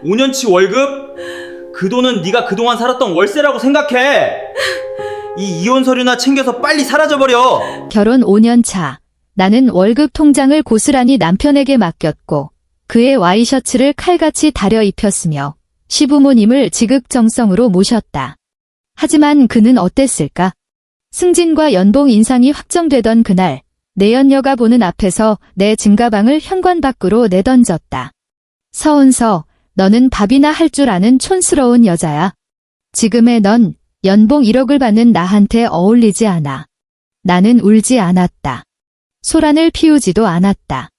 5년치 월급? 그 돈은 네가 그동안 살았던 월세라고 생각해. 이 이혼 서류나 챙겨서 빨리 사라져버려. 결혼 5년 차. 나는 월급 통장을 고스란히 남편에게 맡겼고 그의 와이셔츠를 칼같이 다려 입혔으며 시부모님을 지극정성으로 모셨다. 하지만 그는 어땠을까? 승진과 연봉 인상이 확정되던 그날 내연녀가 보는 앞에서 내 증가방을 현관 밖으로 내던졌다. 서은서, 너는 밥이나 할 줄 아는 촌스러운 여자야. 지금의 넌 연봉 1억을 받는 나한테 어울리지 않아. 나는 울지 않았다. 소란을 피우지도 않았다.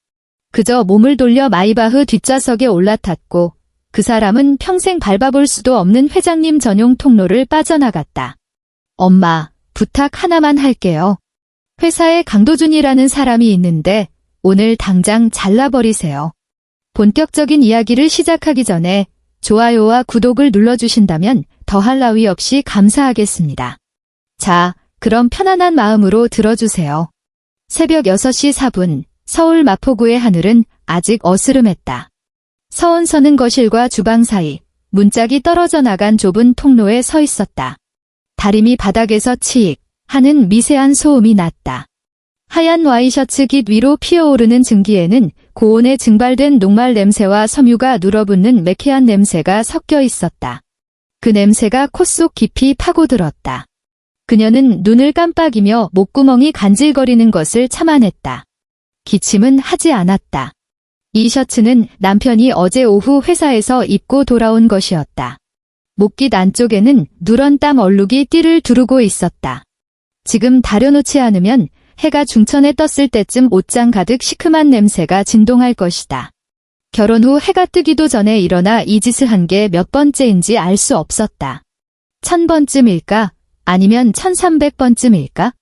그저 몸을 돌려 마이바흐 뒷좌석에 올라탔고 그 사람은 평생 밟아볼 수도 없는 회장님 전용 통로를 빠져나갔다. 엄마, 부탁 하나만 할게요. 회사에 강도준이라는 사람이 있는데 오늘 당장 잘라버리세요. 본격적인 이야기를 시작하기 전에 좋아요와 구독을 눌러주신다면 더할 나위 없이 감사하겠습니다. 자, 그럼 편안한 마음으로 들어주세요. 새벽 6시 4분, 서울 마포구의 하늘은 아직 어스름했다. 서은서는 거실과 주방 사이, 문짝이 떨어져 나간 좁은 통로에 서 있었다. 다리미 바닥에서 치익 하는 미세한 소음이 났다. 하얀 와이셔츠 깃 위로 피어오르는 증기에는 고온에 증발된 녹말 냄새와 섬유가 눌어붙는 매캐한 냄새가 섞여 있었다. 그 냄새가 코 속 깊이 파고들었다. 그녀는 눈을 깜빡이며 목구멍이 간질거리는 것을 참아냈다. 기침은 하지 않았다. 이 셔츠는 남편이 어제 오후 회사에서 입고 돌아온 것이었다. 목깃 안쪽에는 누런 땀 얼룩이 띠를 두르고 있었다. 지금 다려놓지 않으면 해가 중천에 떴을 때쯤 옷장 가득 시큼한 냄새가 진동할 것이다. 결혼 후 해가 뜨기도 전에 일어나 이 짓을 한 게 몇 번째인지 알 수 없었다. 1000번쯤일까? 아니면 1300번쯤일까?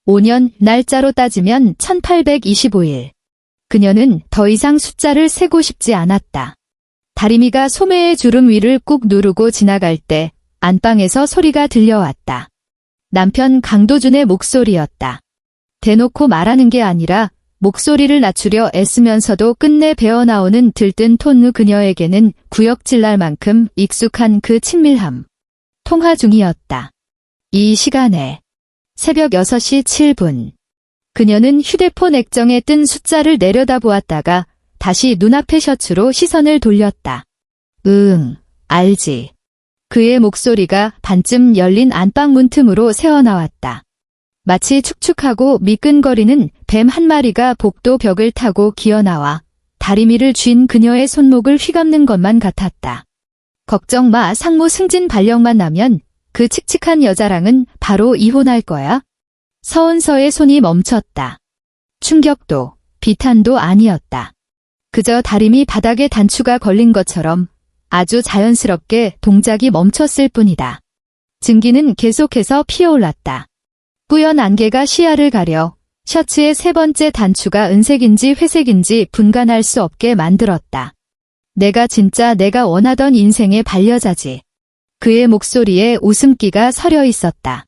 5년 날짜로 따지면 1825일. 그녀는 더 이상 숫자를 세고 싶지 않았다. 다리미가 소매의 주름 위를 꾹 누르고 지나갈 때 안방에서 소리가 들려왔다. 남편 강도준의 목소리였다. 대놓고 말하는 게 아니라 목소리를 낮추려 애쓰면서도 끝내 배어나오는 들뜬 톤의 그녀에게는 구역질 날 만큼 익숙한 그 친밀함. 통화 중이었다. 이 시간에 새벽 6시 7분. 그녀는 휴대폰 액정에 뜬 숫자를 내려다보았다가 다시 눈앞의 셔츠로 시선을 돌렸다. 응, 알지. 그의 목소리가 반쯤 열린 안방문 틈으로 새어나왔다. 마치 축축하고 미끈거리는 뱀 한 마리가 복도 벽을 타고 기어나와 다리미를 쥔 그녀의 손목을 휘감는 것만 같았다. 걱정 마, 상무 승진 발령만 나면 그 칙칙한 여자랑은 바로 이혼할 거야. 서은서의 손이 멈췄다. 충격도, 비탄도 아니었다. 그저 다리미 바닥에 단추가 걸린 것처럼 아주 자연스럽게 동작이 멈췄을 뿐이다. 증기는 계속해서 피어올랐다. 뿌연 안개가 시야를 가려 셔츠의 세 번째 단추가 은색인지 회색인지 분간할 수 없게 만들었다. 내가 진짜 내가 원하던 인생의 반려자지. 그의 목소리에 웃음기가 서려 있었다.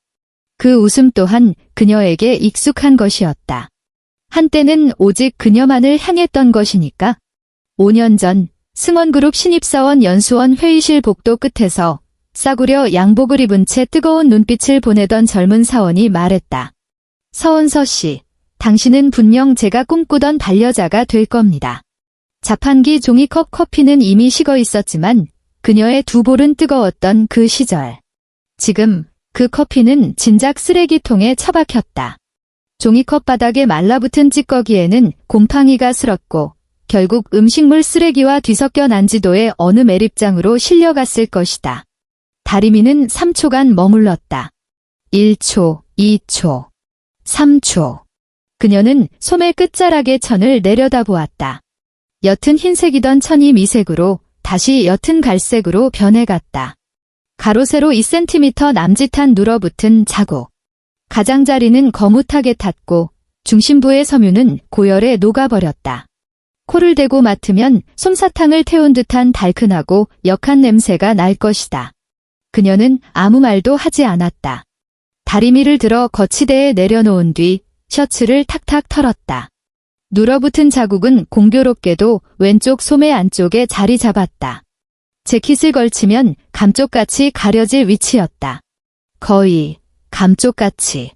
그 웃음 또한 그녀에게 익숙한 것이었다. 한때는 오직 그녀만을 향했던 것이니까. 5년 전 승원그룹 신입사원 연수원 회의실 복도 끝에서 싸구려 양복을 입은 채 뜨거운 눈빛을 보내던 젊은 사원이 말했다. 서은서 씨, 당신은 분명 제가 꿈꾸던 반려자가 될 겁니다. 자판기 종이컵 커피는 이미 식어 있었지만 그녀의 두 볼은 뜨거웠던 그 시절. 지금 그 커피는 진작 쓰레기통에 처박혔다. 종이컵 바닥에 말라붙은 찌꺼기에는 곰팡이가 슬었고 결국 음식물 쓰레기와 뒤섞여 난지도의 어느 매립장으로 실려갔을 것이다. 다리미는 3초간 머물렀다. 1초, 2초, 3초. 그녀는 소매 끝자락의 천을 내려다보았다. 옅은 흰색이던 천이 미색으로 다시 옅은 갈색으로 변해갔다. 가로 세로 2cm 남짓한 눌어붙은 자국. 가장자리는 거뭇하게 탔고 중심부의 섬유는 고열에 녹아버렸다. 코를 대고 맡으면 솜사탕을 태운 듯한 달큰하고 역한 냄새가 날 것이다. 그녀는 아무 말도 하지 않았다. 다리미를 들어 거치대에 내려놓은 뒤 셔츠를 탁탁 털었다. 눌어붙은 자국은 공교롭게도 왼쪽 소매 안쪽에 자리 잡았다. 재킷을 걸치면 감쪽같이 가려질 위치였다. 거의 감쪽같이.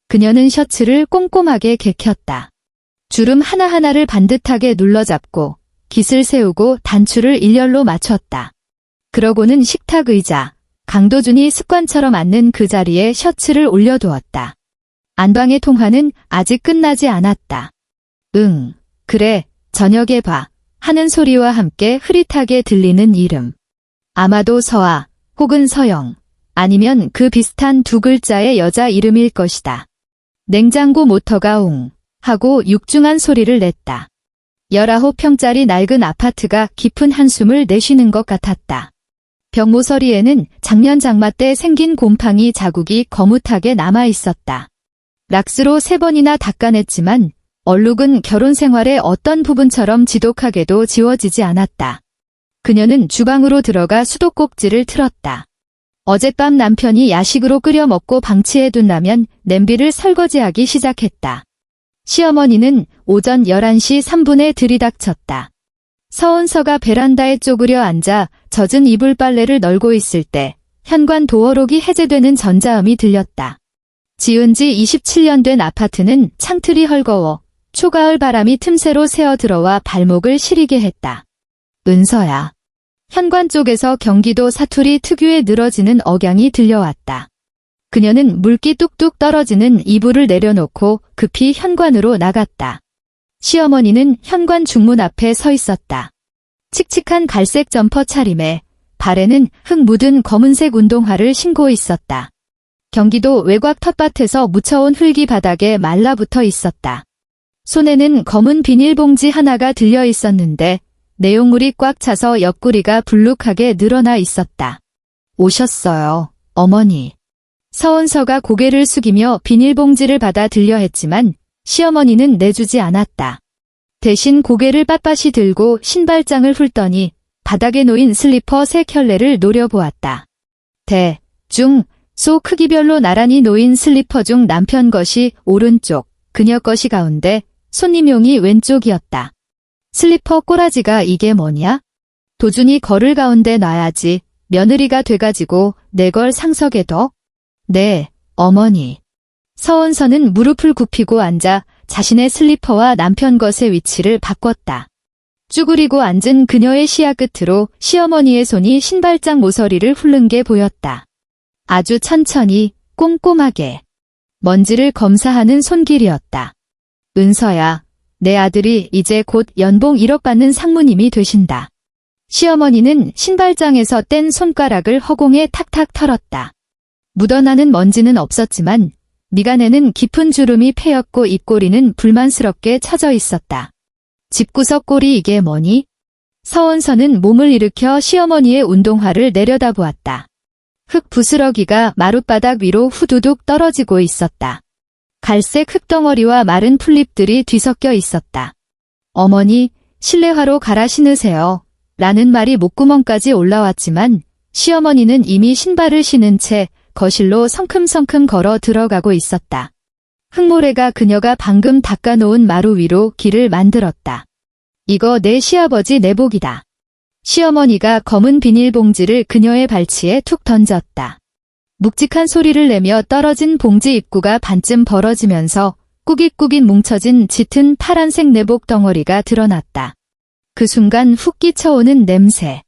그녀는 셔츠를 꼼꼼하게 개켰다. 주름 하나하나를 반듯하게 눌러잡고 깃을 세우고 단추를 일렬로 맞췄다. 그러고는 식탁 의자, 강도준이 습관처럼 앉는 그 자리에 셔츠를 올려두었다. 안방의 통화는 아직 끝나지 않았다. 응, 그래, 저녁에 봐. 하는 소리와 함께 흐릿하게 들리는 이름. 아마도 서아 혹은 서영, 아니면 그 비슷한 두 글자의 여자 이름일 것이다. 냉장고 모터가 웅 하고 육중한 소리를 냈다. 19평짜리 낡은 아파트가 깊은 한숨을 내쉬는 것 같았다. 벽 모서리에는 작년 장마 때 생긴 곰팡이 자국이 거뭇하게 남아 있었다. 락스로 3번이나 닦아냈지만 얼룩은 결혼 생활의 어떤 부분처럼 지독하게도 지워지지 않았다. 그녀는 주방으로 들어가 수도꼭지를 틀었다. 어젯밤 남편이 야식으로 끓여 먹고 방치해둔 라면 냄비를 설거지하기 시작했다. 시어머니는 오전 11시 3분에 들이닥쳤다. 서은서가 베란다에 쪼그려 앉아 젖은 이불 빨래를 널고 있을 때 현관 도어록이 해제되는 전자음이 들렸다. 지은 지 27년 된 아파트는 창틀이 헐거워 초가을 바람이 틈새로 새어 들어와 발목을 시리게 했다. 은서야. 현관 쪽에서 경기도 사투리 특유의 늘어지는 억양이 들려왔다. 그녀는 물기 뚝뚝 떨어지는 이불을 내려놓고 급히 현관으로 나갔다. 시어머니는 현관 중문 앞에 서 있었다. 칙칙한 갈색 점퍼 차림에 발에는 흙 묻은 검은색 운동화를 신고 있었다. 경기도 외곽 텃밭에서 묻혀온 흙이 바닥에 말라붙어 있었다. 손에는 검은 비닐봉지 하나가 들려 있었는데 내용물이 꽉 차서 옆구리가 불룩하게 늘어나 있었다. 오셨어요, 어머니. 서은서가 고개를 숙이며 비닐봉지를 받아 들려 했지만 시어머니는 내주지 않았다. 대신 고개를 빳빳이 들고 신발장을 훑더니 바닥에 놓인 슬리퍼 3켤레를 노려보았다. 대, 중, 소 크기별로 나란히 놓인 슬리퍼 중 남편 것이 오른쪽, 그녀 것이 가운데, 손님용이 왼쪽이었다. 슬리퍼 꼬라지가 이게 뭐냐? 도준이 걸을 가운데 놔야지. 며느리가 돼가지고 내 걸 상석에 둬? 네, 어머니. 서은서는 무릎을 굽히고 앉아 자신의 슬리퍼와 남편 것의 위치를 바꿨다. 쭈그리고 앉은 그녀의 시야 끝으로 시어머니의 손이 신발장 모서리를 훑는 게 보였다. 아주 천천히, 꼼꼼하게. 먼지를 검사하는 손길이었다. 은서야, 내 아들이 이제 곧 연봉 1억 받는 상무님이 되신다. 시어머니는 신발장에서 뗀 손가락을 허공에 탁탁 털었다. 묻어나는 먼지는 없었지만 미간에는 깊은 주름이 패였고 입꼬리는 불만스럽게 처져 있었다. 집구석 꼴이 이게 뭐니? 서은서는 몸을 일으켜 시어머니의 운동화를 내려다보았다. 흙 부스러기가 마룻바닥 위로 후두둑 떨어지고 있었다. 갈색 흙덩어리와 마른 풀잎들이 뒤섞여 있었다. 어머니, 실내화로 갈아 신으세요. 라는 말이 목구멍까지 올라왔지만 시어머니는 이미 신발을 신은 채 거실로 성큼성큼 걸어 들어가고 있었다. 흙모래가 그녀가 방금 닦아놓은 마루 위로 길을 만들었다. 이거 내 시아버지 내복이다. 시어머니가 검은 비닐봉지를 그녀의 발치에 툭 던졌다. 묵직한 소리를 내며 떨어진 봉지 입구가 반쯤 벌어지면서 꾸깃꾸깃 뭉쳐진 짙은 파란색 내복 덩어리가 드러났다. 그 순간 훅 끼쳐오는 냄새.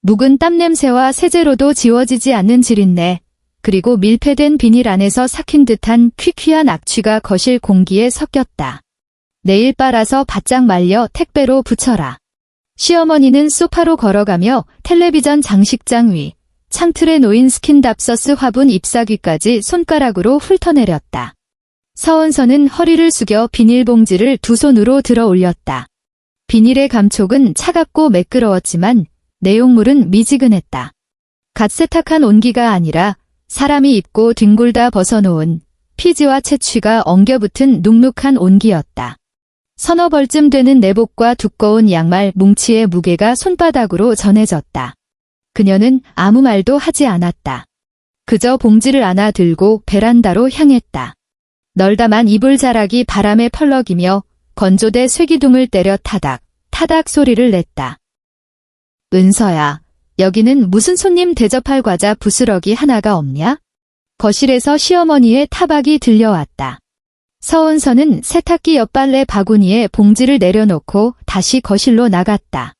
묵은 땀 냄새와 세제로도 지워지지 않는 지린내, 그리고 밀폐된 비닐 안에서 삭힌 듯한 퀴퀴한 악취가 거실 공기에 섞였다. 내일 빨아서 바짝 말려 택배로 붙여라. 시어머니는 소파로 걸어가며 텔레비전 장식장 위, 창틀에 놓인 스킨답서스 화분 잎사귀까지 손가락으로 훑어내렸다. 서은서는 허리를 숙여 비닐봉지를 두 손으로 들어 올렸다. 비닐의 감촉은 차갑고 매끄러웠지만 내용물은 미지근했다. 갓 세탁한 온기가 아니라 사람이 입고 뒹굴다 벗어놓은 피지와 채취가 엉겨붙은 눅눅한 온기였다. 서너 벌쯤 되는 내복과 두꺼운 양말 뭉치의 무게가 손바닥으로 전해졌다. 그녀는 아무 말도 하지 않았다. 그저 봉지를 안아 들고 베란다로 향했다. 널다만 이불자락이 바람에 펄럭이며 건조대 쇠기둥을 때려 타닥, 타닥 소리를 냈다. 은서야, 여기는 무슨 손님 대접할 과자 부스러기 하나가 없냐? 거실에서 시어머니의 타박이 들려왔다. 서은서는 세탁기 옆빨래 바구니에 봉지를 내려놓고 다시 거실로 나갔다.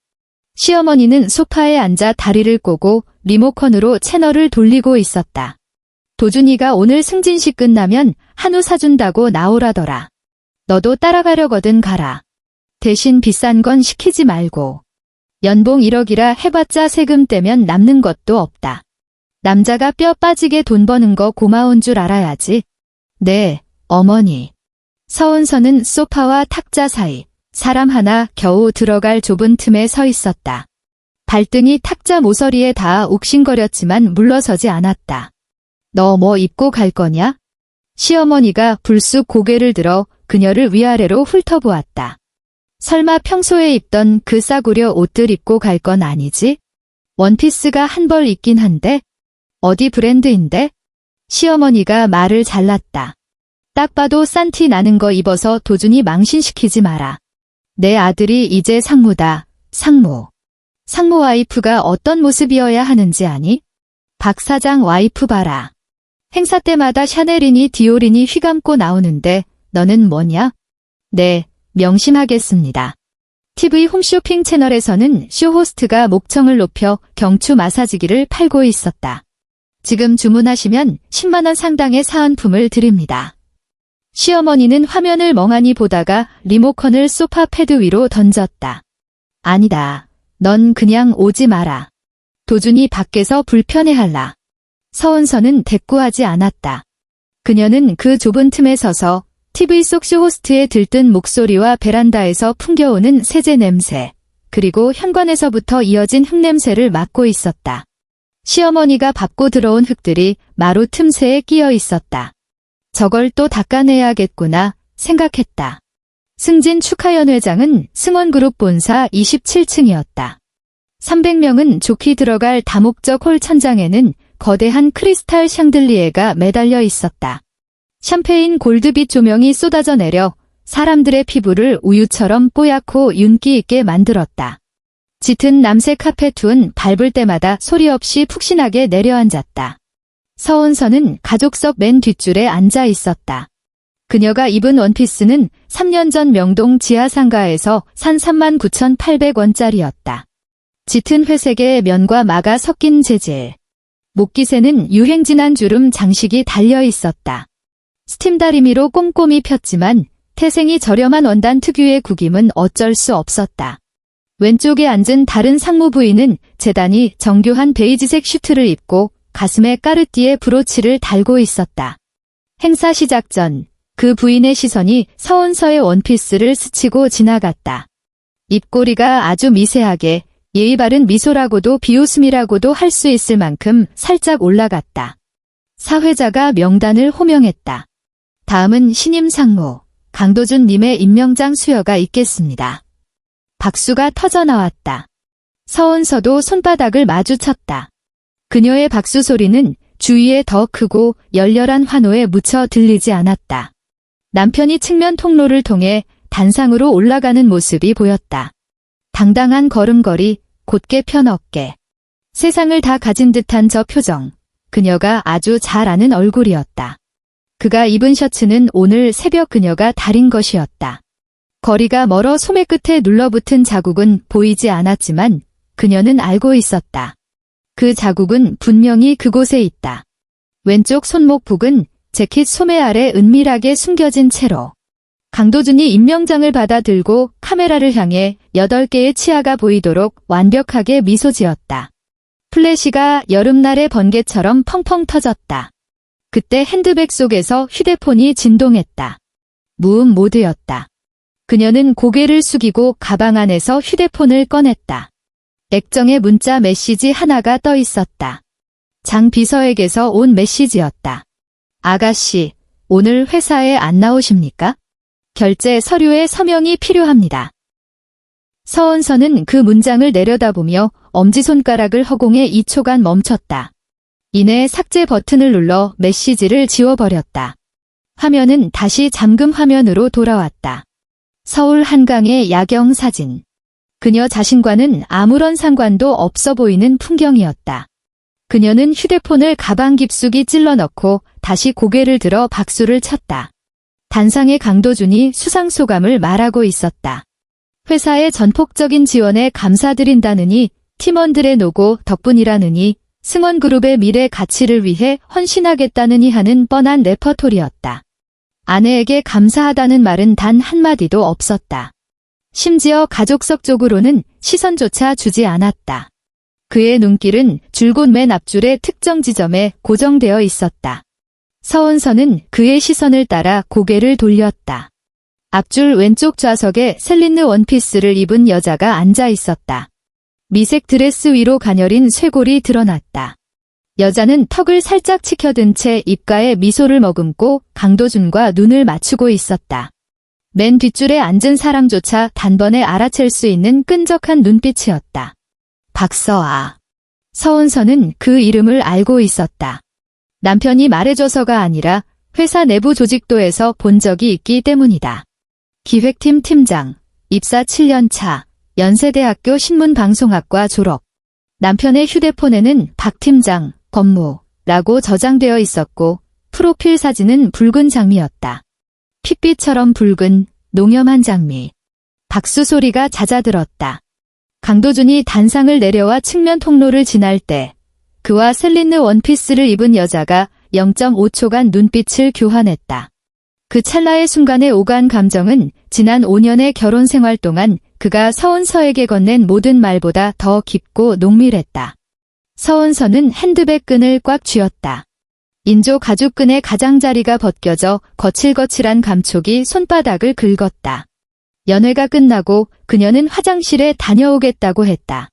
시어머니는 소파에 앉아 다리를 꼬고 리모컨으로 채널을 돌리고 있었다. 도준이가 오늘 승진식 끝나면 한우 사준다고 나오라더라. 너도 따라가려거든 가라. 대신 비싼 건 시키지 말고. 연봉 1억이라 해봤자 세금 떼면 남는 것도 없다. 남자가 뼈 빠지게 돈 버는 거 고마운 줄 알아야지. 네, 어머니. 서은서는 소파와 탁자 사이, 사람 하나 겨우 들어갈 좁은 틈에 서 있었다. 발등이 탁자 모서리에 닿아 욱신거렸지만 물러서지 않았다. 너 뭐 입고 갈 거냐? 시어머니가 불쑥 고개를 들어 그녀를 위아래로 훑어보았다. 설마 평소에 입던 그 싸구려 옷들 입고 갈 건 아니지? 원피스가 한 벌 있긴 한데? 어디 브랜드인데? 시어머니가 말을 잘랐다. 딱 봐도 싼 티 나는 거 입어서 도준이 망신시키지 마라. 내 아들이 이제 상무다, 상무. 상무 와이프가 어떤 모습이어야 하는지 아니? 박 사장 와이프 봐라. 행사 때마다 샤넬이니 디올이니 휘감고 나오는데 너는 뭐냐? 네, 명심하겠습니다. TV 홈쇼핑 채널에서는 쇼호스트가 목청을 높여 경추 마사지기를 팔고 있었다. 지금 주문하시면 10만 원 상당의 사은품을 드립니다. 시어머니는 화면을 멍하니 보다가 리모컨을 소파 패드 위로 던졌다. 아니다. 넌 그냥 오지 마라. 도준이 밖에서 불편해할라. 서은서는 대꾸하지 않았다. 그녀는 그 좁은 틈에 서서 TV 속 쇼호스트의 들뜬 목소리와 베란다에서 풍겨오는 세제 냄새, 그리고 현관에서부터 이어진 흙냄새를 맡고 있었다. 시어머니가 밟고 들어온 흙들이 마루 틈새에 끼어 있었다. 저걸 또 닦아내야겠구나 생각했다. 승진 축하연회장은 승원그룹 본사 27층이었다. 300명은 좋게 들어갈 다목적 홀 천장에는 거대한 크리스탈 샹들리에가 매달려 있었다. 샴페인 골드빛 조명이 쏟아져 내려 사람들의 피부를 우유처럼 뽀얗고 윤기 있게 만들었다. 짙은 남색 카펫은 밟을 때마다 소리 없이 푹신하게 내려앉았다. 서은서는 가족석 맨 뒷줄에 앉아 있었다. 그녀가 입은 원피스는 3년 전 명동 지하상가에서 산 39,800원짜리였다. 짙은 회색의 면과 마가 섞인 재질. 목깃에는 유행 지난 주름 장식이 달려 있었다. 스팀 다리미로 꼼꼼히 폈지만 태생이 저렴한 원단 특유의 구김은 어쩔 수 없었다. 왼쪽에 앉은 다른 상무 부인은 재단이 정교한 베이지색 슈트를 입고 가슴에 까르띠에 브로치를 달고 있었다. 행사 시작 전 그 부인의 시선이 서은서의 원피스를 스치고 지나갔다. 입꼬리가 아주 미세하게 예의 바른 미소라고도 비웃음이라고도 할 수 있을 만큼 살짝 올라갔다. 사회자가 명단을 호명했다. 다음은 신임 상무 강도준 님의 임명장 수여가 있겠습니다. 박수가 터져 나왔다. 서은서도 손바닥을 마주쳤다. 그녀의 박수 소리는 주위에 더 크고 열렬한 환호에 묻혀 들리지 않았다. 남편이 측면 통로를 통해 단상으로 올라가는 모습이 보였다. 당당한 걸음걸이, 곧게 편 어깨. 세상을 다 가진 듯한 저 표정. 그녀가 아주 잘 아는 얼굴이었다. 그가 입은 셔츠는 오늘 새벽 그녀가 다린 것이었다. 거리가 멀어 소매 끝에 눌러붙은 자국은 보이지 않았지만 그녀는 알고 있었다. 그 자국은 분명히 그곳에 있다. 왼쪽 손목 북은 재킷 소매 아래 은밀하게 숨겨진 채로. 강도준이 임명장을 받아 들고 카메라를 향해 8개의 치아가 보이도록 완벽하게 미소 지었다. 플래시가 여름날의 번개처럼 펑펑 터졌다. 그때 핸드백 속에서 휴대폰이 진동했다. 무음 모드였다. 그녀는 고개를 숙이고 가방 안에서 휴대폰을 꺼냈다. 액정에 문자 메시지 하나가 떠 있었다. 장 비서에게서 온 메시지였다. 아가씨, 오늘 회사에 안 나오십니까? 결제 서류에 서명이 필요합니다. 서은서는 그 문장을 내려다보며 엄지손가락을 허공에 2초간 멈췄다. 이내 삭제 버튼을 눌러 메시지를 지워버렸다. 화면은 다시 잠금 화면으로 돌아왔다. 서울 한강의 야경 사진. 그녀 자신과는 아무런 상관도 없어 보이는 풍경이었다. 그녀는 휴대폰을 가방 깊숙이 찔러 넣고 다시 고개를 들어 박수를 쳤다. 단상의 강도준이 수상 소감을 말하고 있었다. 회사의 전폭적인 지원에 감사드린다느니, 팀원들의 노고 덕분이라느니, 승원그룹의 미래 가치를 위해 헌신하겠다느니 하는 뻔한 레퍼토리였다. 아내에게 감사하다는 말은 단 한마디도 없었다. 심지어 가족석 쪽으로는 시선조차 주지 않았다. 그의 눈길은 줄곧 맨 앞줄의 특정 지점에 고정되어 있었다. 서은서는 그의 시선을 따라 고개를 돌렸다. 앞줄 왼쪽 좌석에 셀린느 원피스를 입은 여자가 앉아 있었다. 미색 드레스 위로 가녀린 쇄골이 드러났다. 여자는 턱을 살짝 치켜든 채 입가에 미소를 머금고 강도준과 눈을 맞추고 있었다. 맨 뒷줄에 앉은 사람조차 단번에 알아챌 수 있는 끈적한 눈빛이었다. 박서아. 서은서는 그 이름을 알고 있었다. 남편이 말해줘서가 아니라 회사 내부 조직도에서 본 적이 있기 때문이다. 기획팀 팀장, 입사 7년 차, 연세대학교 신문방송학과 졸업. 남편의 휴대폰에는 박 팀장, 법무라고 저장되어 있었고 프로필 사진은 붉은 장미였다. 핏빛처럼 붉은 농염한 장미. 박수 소리가 잦아들었다. 강도준이 단상을 내려와 측면 통로를 지날 때 그와 셀린느 원피스를 입은 여자가 0.5초간 눈빛을 교환했다. 그 찰나의 순간에 오간 감정은 지난 5년의 결혼 생활 동안 그가 서은서에게 건넨 모든 말보다 더 깊고 농밀했다. 서은서는 핸드백 끈을 꽉 쥐었다. 인조 가죽끈의 가장자리가 벗겨져 거칠거칠한 감촉이 손바닥을 긁었다. 연회가 끝나고 그녀는 화장실에 다녀오겠다고 했다.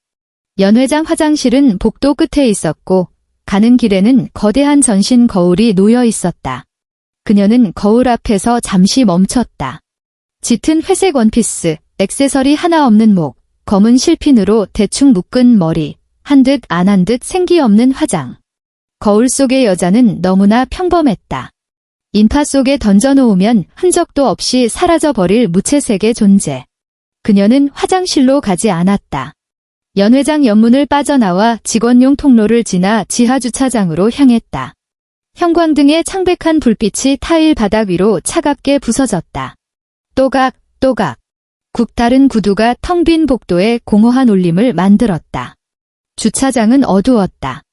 연회장 화장실은 복도 끝에 있었고 가는 길에는 거대한 전신 거울이 놓여 있었다. 그녀는 거울 앞에서 잠시 멈췄다. 짙은 회색 원피스, 액세서리 하나 없는 목, 검은 실핀으로 대충 묶은 머리, 한 듯 안 한 듯 생기 없는 화장. 거울 속의 여자는 너무나 평범했다. 인파 속에 던져놓으면 흔적도 없이 사라져버릴 무채색의 존재. 그녀는 화장실로 가지 않았다. 연회장 옆문을 빠져나와 직원용 통로를 지나 지하주차장으로 향했다. 형광등의 창백한 불빛이 타일 바닥 위로 차갑게 부서졌다. 또각, 또각. 굽다른 구두가 텅 빈 복도에 공허한 울림을 만들었다. 주차장은 어두웠다.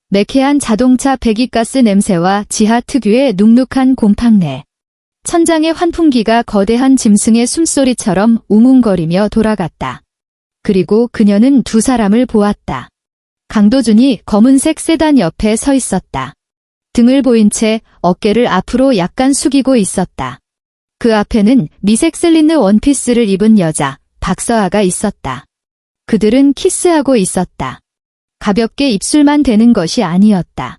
매캐한 자동차 배기가스 냄새와 지하 특유의 눅눅한 곰팡내. 천장의 환풍기가 거대한 짐승의 숨소리처럼 우뭉거리며 돌아갔다. 그리고 그녀는 두 사람을 보았다. 강도준이 검은색 세단 옆에 서 있었다. 등을 보인 채 어깨를 앞으로 약간 숙이고 있었다. 그 앞에는 미색 셀린느 원피스를 입은 여자, 박서아가 있었다. 그들은 키스하고 있었다. 가볍게 입술만 대는 것이 아니었다.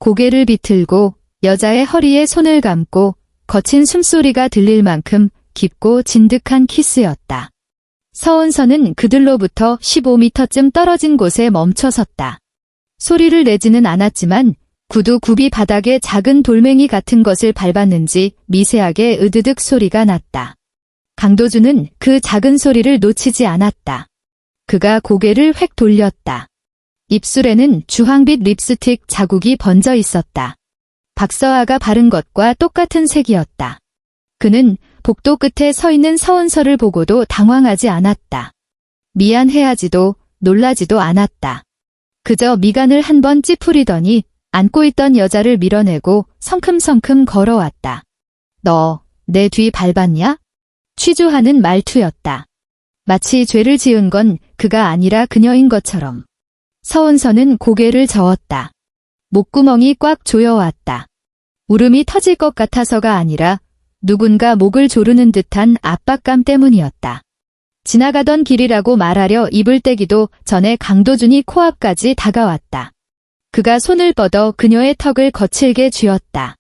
고개를 비틀고 여자의 허리에 손을 감고 거친 숨소리가 들릴 만큼 깊고 진득한 키스였다. 서은서는 그들로부터 15m쯤 떨어진 곳에 멈춰섰다. 소리를 내지는 않았지만 구두 굽이 바닥에 작은 돌멩이 같은 것을 밟았는지 미세하게 으드득 소리가 났다. 강도준은 그 작은 소리를 놓치지 않았다. 그가 고개를 획 돌렸다. 입술에는 주황빛 립스틱 자국이 번져 있었다. 박서아가 바른 것과 똑같은 색이었다. 그는 복도 끝에 서 있는 서은서를 보고도 당황하지 않았다. 미안해하지도 놀라지도 않았다. 그저 미간을 한번 찌푸리더니 안고 있던 여자를 밀어내고 성큼성큼 걸어왔다. 너, 내 뒤 밟았냐? 취조하는 말투였다. 마치 죄를 지은 건 그가 아니라 그녀인 것처럼. 서은서는 고개를 저었다. 목구멍이 꽉 조여왔다. 울음이 터질 것 같아서가 아니라 누군가 목을 조르는 듯한 압박감 때문이었다. 지나가던 길이라고 말하려 입을 떼기도 전에 강도준이 코앞까지 다가왔다. 그가 손을 뻗어 그녀의 턱을 거칠게 쥐었다.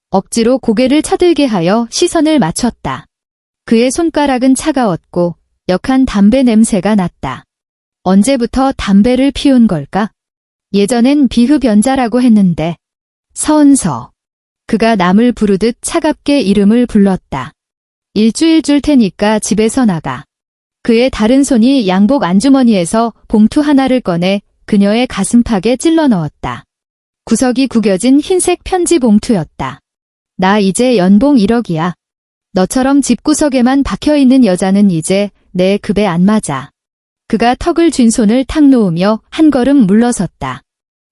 억지로 고개를 쳐들게 하여 시선을 맞췄다. 그의 손가락은 차가웠고 역한 담배 냄새가 났다. 언제부터 담배를 피운 걸까? 예전엔 비흡연자라고 했는데. 서은서. 그가 남을 부르듯 차갑게 이름을 불렀다. 일주일 줄 테니까 집에서 나가. 그의 다른 손이 양복 안주머니에서 봉투 하나를 꺼내 그녀의 가슴팍에 찔러 넣었다. 구석이 구겨진 흰색 편지 봉투였다. 나 이제 연봉 1억이야. 너처럼 집구석에만 박혀있는 여자는 이제 내 급에 안 맞아. 그가 턱을 쥔 손을 탁 놓으며 한 걸음 물러섰다.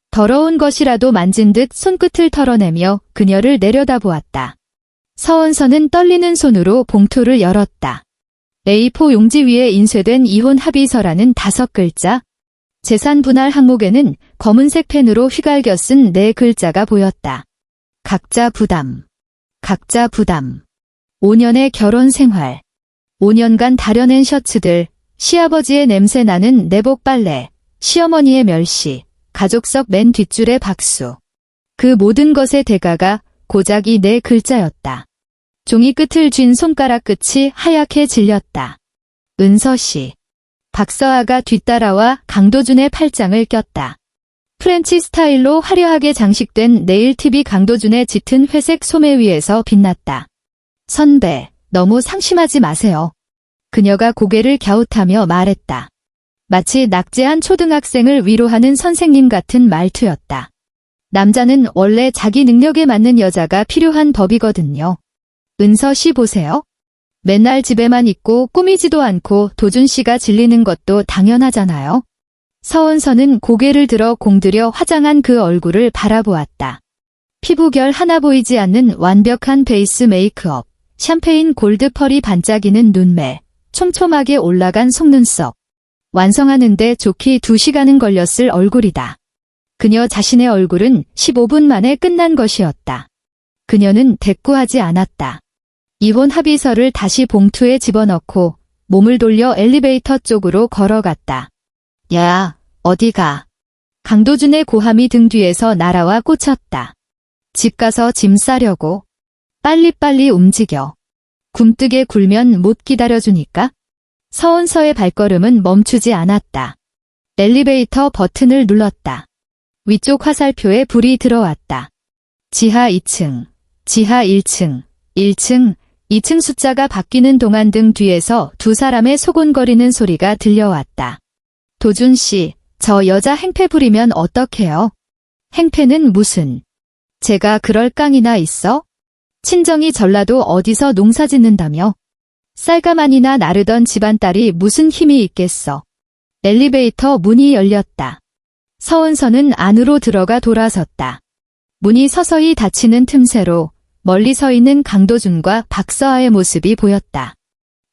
더러운 것이라도 만진 듯 손끝을 털어내며 그녀를 내려다보았다. 서은서는 떨리는 손으로 봉투를 열었다. A4 용지 위에 인쇄된 이혼 합의서라는 5글자. 재산 분할 항목에는 검은색 펜으로 휘갈겨 쓴 4글자가 보였다. 각자 부담. 각자 부담. 5년의 결혼 생활. 5년간 다려낸 셔츠들, 시아버지의 냄새 나는 내복 빨래, 시어머니의 멸시, 가족석 맨 뒷줄의 박수. 그 모든 것의 대가가 고작 이 4글자였다. 종이 끝을 쥔 손가락 끝이 하얗게 질렸다. 은서씨. 박서아가 뒤따라와 강도준의 팔짱을 꼈다. 프렌치 스타일로 화려하게 장식된 네일팁이 강도준의 짙은 회색 소매 위에서 빛났다. 선배, 너무 상심하지 마세요. 그녀가 고개를 갸웃하며 말했다. 마치 낙제한 초등학생을 위로하는 선생님 같은 말투였다. 남자는 원래 자기 능력에 맞는 여자가 필요한 법이거든요. 은서 씨 보세요. 맨날 집에만 있고 꾸미지도 않고 도준 씨가 질리는 것도 당연하잖아요. 서은서는 고개를 들어 공들여 화장한 그 얼굴을 바라보았다. 피부결 하나 보이지 않는 완벽한 베이스 메이크업, 샴페인 골드 펄이 반짝이는 눈매, 촘촘하게 올라간 속눈썹. 완성하는데 좋게 2시간은 걸렸을 얼굴이다. 그녀 자신의 얼굴은 15분 만에 끝난 것이었다. 그녀는 대꾸하지 않았다. 이혼 합의서를 다시 봉투에 집어넣고 몸을 돌려 엘리베이터 쪽으로 걸어갔다. 야, 어디가? 강도준의 고함이 등 뒤에서 날아와 꽂혔다. 집 가서 짐 싸려고. 빨리빨리 움직여. 굼뜨게 굴면 못 기다려주니까. 서은서의 발걸음은 멈추지 않았다. 엘리베이터 버튼을 눌렀다. 위쪽 화살표에 불이 들어왔다. 지하 2층, 지하 1층, 1층, 2층 숫자가 바뀌는 동안 등 뒤에서 2사람의 소곤거리는 소리가 들려왔다. 도준 씨, 저 여자 행패 부리면 어떡해요? 행패는 무슨? 제가 그럴 깡이나 있어? 친정이 전라도 어디서 농사 짓는다며? 쌀가만이나 나르던 집안딸이 무슨 힘이 있겠어? 엘리베이터 문이 열렸다. 서은서는 안으로 들어가 돌아섰다. 문이 서서히 닫히는 틈새로 멀리 서 있는 강도준과 박서아의 모습이 보였다.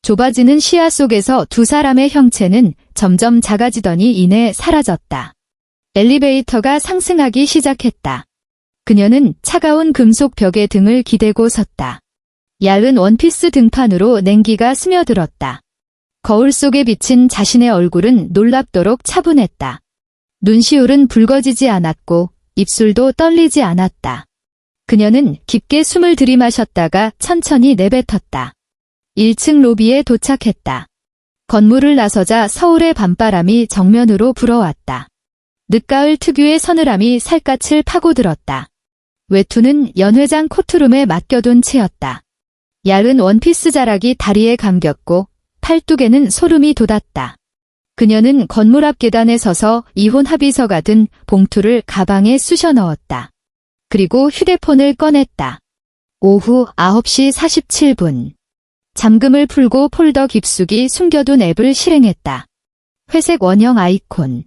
좁아지는 시야 속에서 2사람의 형체는 점점 작아지더니 이내 사라졌다. 엘리베이터가 상승하기 시작했다. 그녀는 차가운 금속 벽에 등을 기대고 섰다. 얇은 원피스 등판으로 냉기가 스며들었다. 거울 속에 비친 자신의 얼굴은 놀랍도록 차분했다. 눈시울은 붉어지지 않았고 입술도 떨리지 않았다. 그녀는 깊게 숨을 들이마셨다가 천천히 내뱉었다. 1층 로비에 도착했다. 건물을 나서자 서울의 밤바람이 정면으로 불어왔다. 늦가을 특유의 서늘함이 살갗을 파고들었다. 외투는 연회장 코트룸에 맡겨둔 채였다. 얇은 원피스 자락이 다리에 감겼고 팔뚝에는 소름이 돋았다. 그녀는 건물 앞 계단에 서서 이혼 합의서가 든 봉투를 가방에 쑤셔 넣었다. 그리고 휴대폰을 꺼냈다. 오후 9시 47분. 잠금을 풀고 폴더 깊숙이 숨겨둔 앱을 실행했다. 회색 원형 아이콘.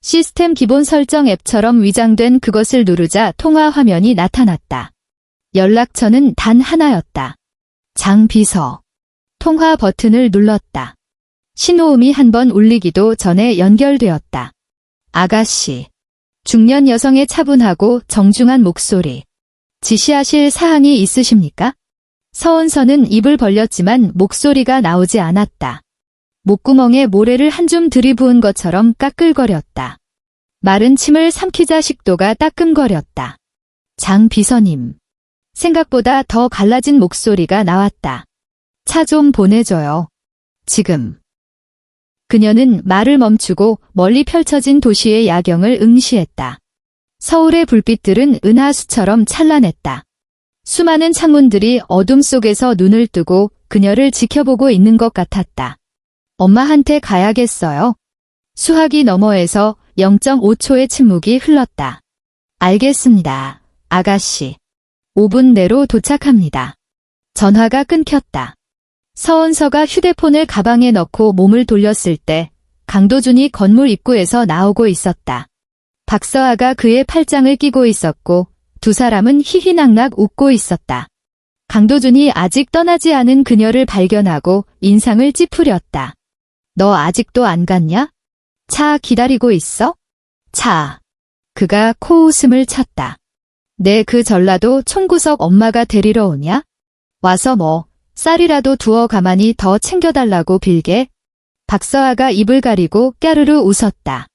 시스템 기본 설정 앱처럼 위장된 그것을 누르자 통화 화면이 나타났다. 연락처는 단 하나였다. 장 비서. 통화 버튼을 눌렀다. 신호음이 한 번 울리기도 전에 연결되었다. 아가씨. 중년 여성의 차분하고 정중한 목소리. 지시하실 사항이 있으십니까? 서은서는 입을 벌렸지만 목소리가 나오지 않았다. 목구멍에 모래를 한 줌 들이부은 것처럼 까끌거렸다. 마른 침을 삼키자 식도가 따끔거렸다. 장 비서님. 생각보다 더 갈라진 목소리가 나왔다. 차 좀 보내줘요. 지금. 그녀는 말을 멈추고 멀리 펼쳐진 도시의 야경을 응시했다. 서울의 불빛들은 은하수처럼 찬란했다. 수많은 창문들이 어둠 속에서 눈을 뜨고 그녀를 지켜보고 있는 것 같았다. 엄마한테 가야겠어요. 수화기 너머에서 0.5초의 침묵이 흘렀다. 알겠습니다, 아가씨. 5분 내로 도착합니다. 전화가 끊겼다. 서은서가 휴대폰을 가방에 넣고 몸을 돌렸을 때 강도준이 건물 입구에서 나오고 있었다. 박서아가 그의 팔짱을 끼고 있었고 두 사람은 희희낙낙 웃고 있었다. 강도준이 아직 떠나지 않은 그녀를 발견하고 인상을 찌푸렸다. 너 아직도 안 갔냐? 차 기다리고 있어? 차. 그가 코웃음을 쳤다. 내 그 전라도 총구석 엄마가 데리러 오냐? 와서 뭐 쌀이라도 두어 가만히 더 챙겨달라고 빌게? 박서아가 입을 가리고 까르르 웃었다.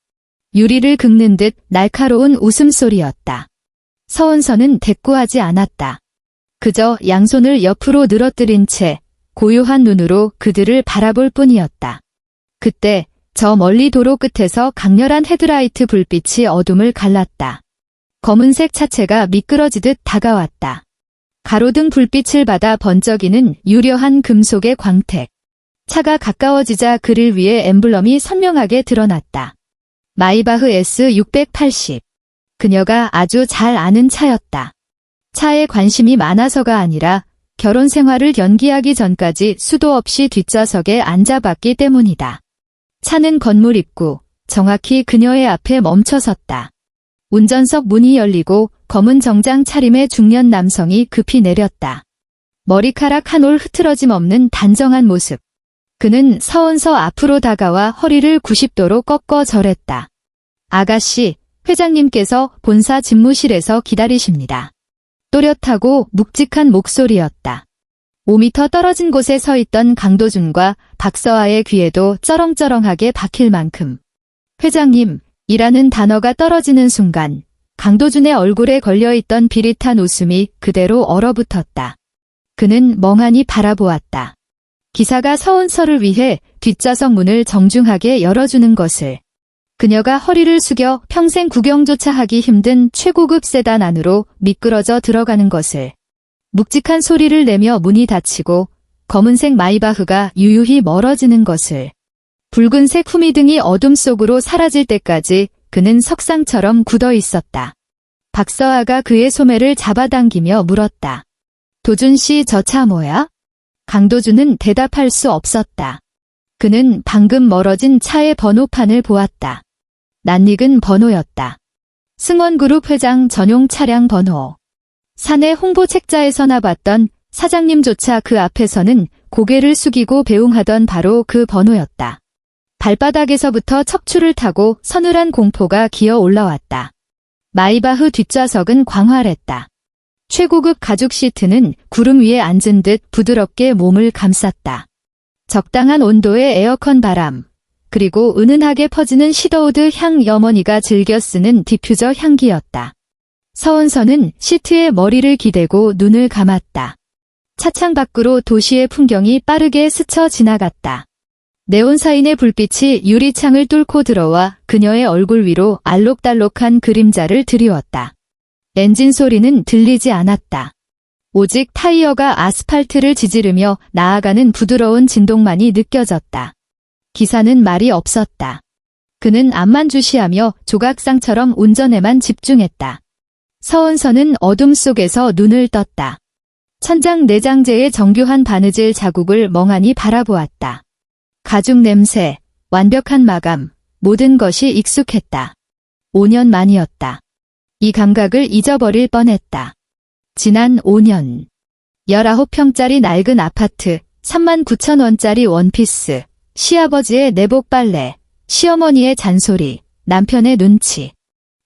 유리를 긁는 듯 날카로운 웃음소리였다. 서은서는 대꾸하지 않았다. 그저 양손을 옆으로 늘어뜨린 채 고요한 눈으로 그들을 바라볼 뿐이었다. 그때 저 멀리 도로 끝에서 강렬한 헤드라이트 불빛이 어둠을 갈랐다. 검은색 차체가 미끄러지듯 다가왔다. 가로등 불빛을 받아 번쩍이는 유려한 금속의 광택. 차가 가까워지자 그릴 위에 엠블럼이 선명하게 드러났다. 마이바흐 S680. 그녀가 아주 잘 아는 차였다. 차에 관심이 많아서가 아니라 결혼 생활을 연기하기 전까지 수도 없이 뒷좌석에 앉아봤기 때문이다. 차는 건물 입구, 정확히 그녀의 앞에 멈춰섰다. 운전석 문이 열리고 검은 정장 차림의 중년 남성이 급히 내렸다. 머리카락 한 올 흐트러짐 없는 단정한 모습. 그는 서은서 앞으로 다가와 허리를 90도로 꺾어 절했다. 아가씨, 회장님께서 본사 집무실에서 기다리십니다. 또렷하고 묵직한 목소리였다. 5m 떨어진 곳에 서 있던 강도준과 박서아의 귀에도 쩌렁쩌렁하게 박힐 만큼. 회장님, 이라는 단어가 떨어지는 순간 강도준의 얼굴에 걸려있던 비릿한 웃음이 그대로 얼어붙었다. 그는 멍하니 바라보았다. 기사가 서은서를 위해 뒷좌석 문을 정중하게 열어주는 것을. 그녀가 허리를 숙여 평생 구경조차 하기 힘든 최고급 세단 안으로 미끄러져 들어가는 것을. 묵직한 소리를 내며 문이 닫히고 검은색 마이바흐가 유유히 멀어지는 것을. 붉은색 후미등이 어둠 속으로 사라질 때까지 그는 석상처럼 굳어 있었다. 박서아가 그의 소매를 잡아당기며 물었다. 도준 씨, 저 차 뭐야? 강도준은 대답할 수 없었다. 그는 방금 멀어진 차의 번호판을 보았다. 낯익은 번호였다. 승원그룹 회장 전용 차량 번호. 사내 홍보 책자에서나 봤던 사장님조차 그 앞에서는 고개를 숙이고 배웅하던 바로 그 번호였다. 발바닥에서부터 척추를 타고 서늘한 공포가 기어 올라왔다. 마이바흐 뒷좌석은 광활했다. 최고급 가죽 시트는 구름 위에 앉은 듯 부드럽게 몸을 감쌌다. 적당한 온도의 에어컨 바람, 그리고 은은하게 퍼지는 시더우드 향, 여머니가 즐겨 쓰는 디퓨저 향기였다. 서은서는 시트에 머리를 기대고 눈을 감았다. 차창 밖으로 도시의 풍경이 빠르게 스쳐 지나갔다. 네온사인의 불빛이 유리창을 뚫고 들어와 그녀의 얼굴 위로 알록달록한 그림자를 드리웠다. 엔진 소리는 들리지 않았다. 오직 타이어가 아스팔트를 지지르며 나아가는 부드러운 진동만이 느껴졌다. 기사는 말이 없었다. 그는 앞만 주시하며 조각상처럼 운전에만 집중했다. 서은서는 어둠 속에서 눈을 떴다. 천장 내장재의 정교한 바느질 자국을 멍하니 바라보았다. 가죽 냄새, 완벽한 마감, 모든 것이 익숙했다. 5년 만이었다. 이 감각을 잊어버릴 뻔했다. 지난 5년. 19평짜리 낡은 아파트, 39,000원짜리 원피스, 시아버지의 내복 빨래, 시어머니의 잔소리, 남편의 눈치.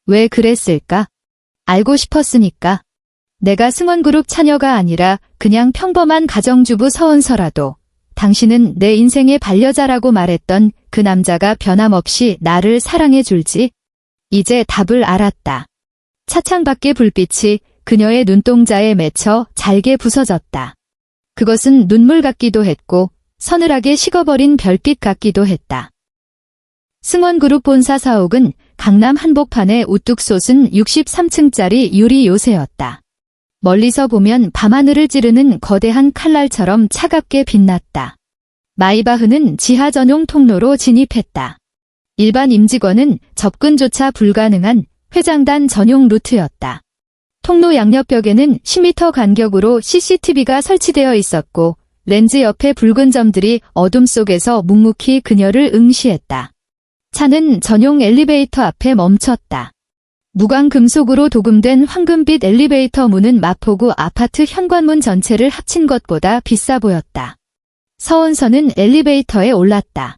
왜 그랬을까? 알고 싶었으니까. 내가 승원그룹 차녀가 아니라 그냥 평범한 가정주부 서은서라도 당신은 내 인생의 반려자라고 말했던 그 남자가 변함없이 나를 사랑해 줄지? 이제 답을 알았다. 차창 밖의 불빛이 그녀의 눈동자에 맺혀 잘게 부서졌다. 그것은 눈물 같기도 했고 서늘하게 식어버린 별빛 같기도 했다. 승원그룹 본사 사옥은 강남 한복판에 우뚝 솟은 63층짜리 유리 요새였다. 멀리서 보면 밤하늘을 찌르는 거대한 칼날처럼 차갑게 빛났다. 마이바흐는 지하 전용 통로로 진입했다. 일반 임직원은 접근조차 불가능한 회장단 전용 루트였다. 통로 양옆벽에는 10m 간격으로 CCTV가 설치되어 있었고 렌즈 옆에 붉은 점들이 어둠 속에서 묵묵히 그녀를 응시했다. 차는 전용 엘리베이터 앞에 멈췄다. 무광 금속으로 도금된 황금빛 엘리베이터 문은 마포구 아파트 현관문 전체를 합친 것보다 비싸 보였다. 서은서는 엘리베이터에 올랐다.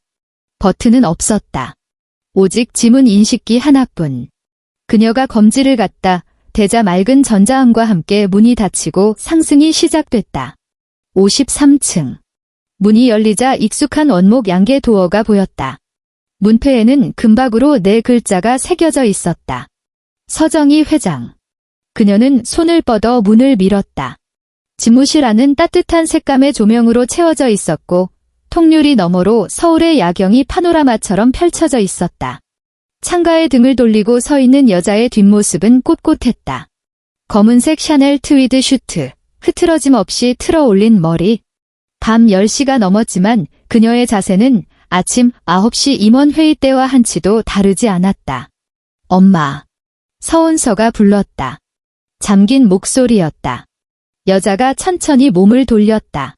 버튼은 없었다. 오직 지문 인식기 하나뿐. 그녀가 검지를 갖다 대자 맑은 전자음과 함께 문이 닫히고 상승이 시작됐다. 53층. 문이 열리자 익숙한 원목 양계 도어가 보였다. 문패에는 금박으로 4글자가 새겨져 있었다. 서정희 회장. 그녀는 손을 뻗어 문을 밀었다. 집무실 안은 따뜻한 색감의 조명으로 채워져 있었고 통유리 너머로 서울의 야경이 파노라마처럼 펼쳐져 있었다. 창가에 등을 돌리고 서 있는 여자의 뒷모습은 꼿꼿했다. 검은색 샤넬 트위드 슈트, 흐트러짐 없이 틀어 올린 머리. 밤 10시가 넘었지만 그녀의 자세는 아침 9시 임원회의 때와 한치도 다르지 않았다. 엄마. 서은서가 불렀다. 잠긴 목소리였다. 여자가 천천히 몸을 돌렸다.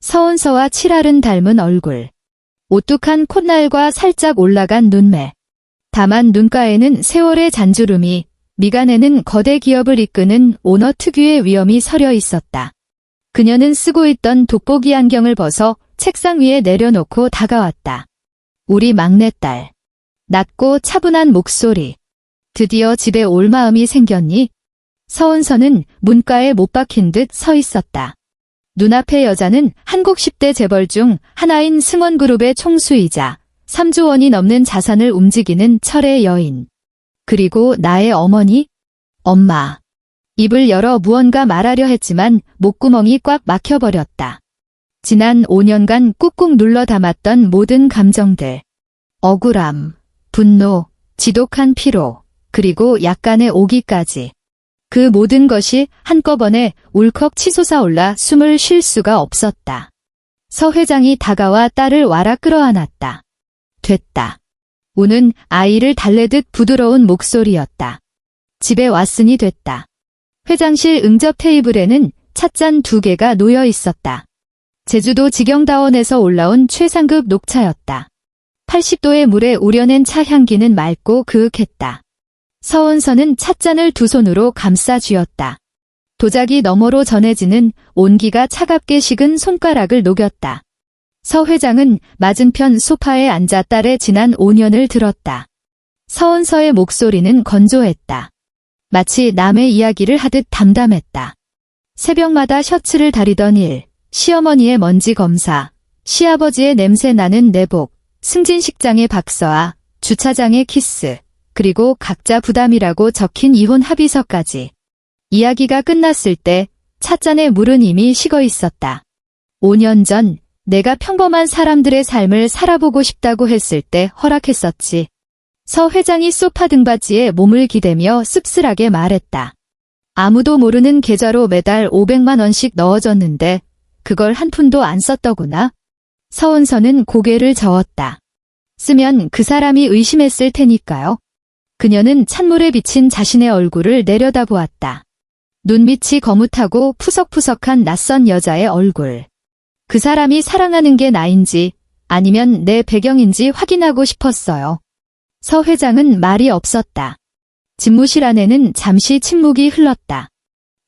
서은서와 칠할은 닮은 얼굴. 오뚝한 콧날과 살짝 올라간 눈매. 다만 눈가에는 세월의 잔주름이, 미간에는 거대 기업을 이끄는 오너 특유의 위엄이 서려 있었다. 그녀는 쓰고 있던 돋보기 안경을 벗어 책상 위에 내려놓고 다가왔다. 우리 막내딸. 낮고 차분한 목소리. 드디어 집에 올 마음이 생겼니? 서은서는 문가에 못 박힌 듯 서 있었다. 눈앞의 여자는 한국 10대 재벌 중 하나인 승원그룹의 총수이자 3조 원이 넘는 자산을 움직이는 철의 여인. 그리고 나의 어머니? 엄마. 입을 열어 무언가 말하려 했지만 목구멍이 꽉 막혀버렸다. 지난 5년간 꾹꾹 눌러 담았던 모든 감정들. 억울함, 분노, 지독한 피로, 그리고 약간의 오기까지. 그 모든 것이 한꺼번에 울컥 치솟아올라 숨을 쉴 수가 없었다. 서 회장이 다가와 딸을 와라 끌어안았다. 됐다. 우는 아이를 달래듯 부드러운 목소리였다. 집에 왔으니 됐다. 회장실 응접 테이블에는 찻잔 2개가 놓여 있었다. 제주도 직영다원에서 올라온 최상급 녹차였다. 80도의 물에 우려낸 차 향기는 맑고 그윽했다. 서은서는 찻잔을 2손으로 감싸 쥐었다. 도자기 너머로 전해지는 온기가 차갑게 식은 손가락을 녹였다. 서 회장은 맞은편 소파에 앉아 딸의 지난 5년을 들었다. 서은서의 목소리는 건조했다. 마치 남의 이야기를 하듯 담담했다. 새벽마다 셔츠를 다리던 일, 시어머니의 먼지 검사, 시아버지의 냄새 나는 내복, 승진식장의 박서아, 주차장의 키스, 그리고 각자 부담이라고 적힌 이혼 합의서까지. 이야기가 끝났을 때 찻잔에 물은 이미 식어 있었다. 5년 전 내가 평범한 사람들의 삶을 살아보고 싶다고 했을 때 허락했었지. 서 회장이 소파 등받이에 몸을 기대며 씁쓸하게 말했다. 아무도 모르는 계좌로 매달 500만 원씩 넣어줬는데 그걸 한 푼도 안 썼더구나. 서은서는 고개를 저었다. 쓰면 그 사람이 의심했을 테니까요. 그녀는 찬물에 비친 자신의 얼굴을 내려다보았다. 눈빛이 거뭇하고 푸석푸석한 낯선 여자의 얼굴. 그 사람이 사랑하는 게 나인지 아니면 내 배경인지 확인하고 싶었어요. 서 회장은 말이 없었다. 집무실 안에는 잠시 침묵이 흘렀다.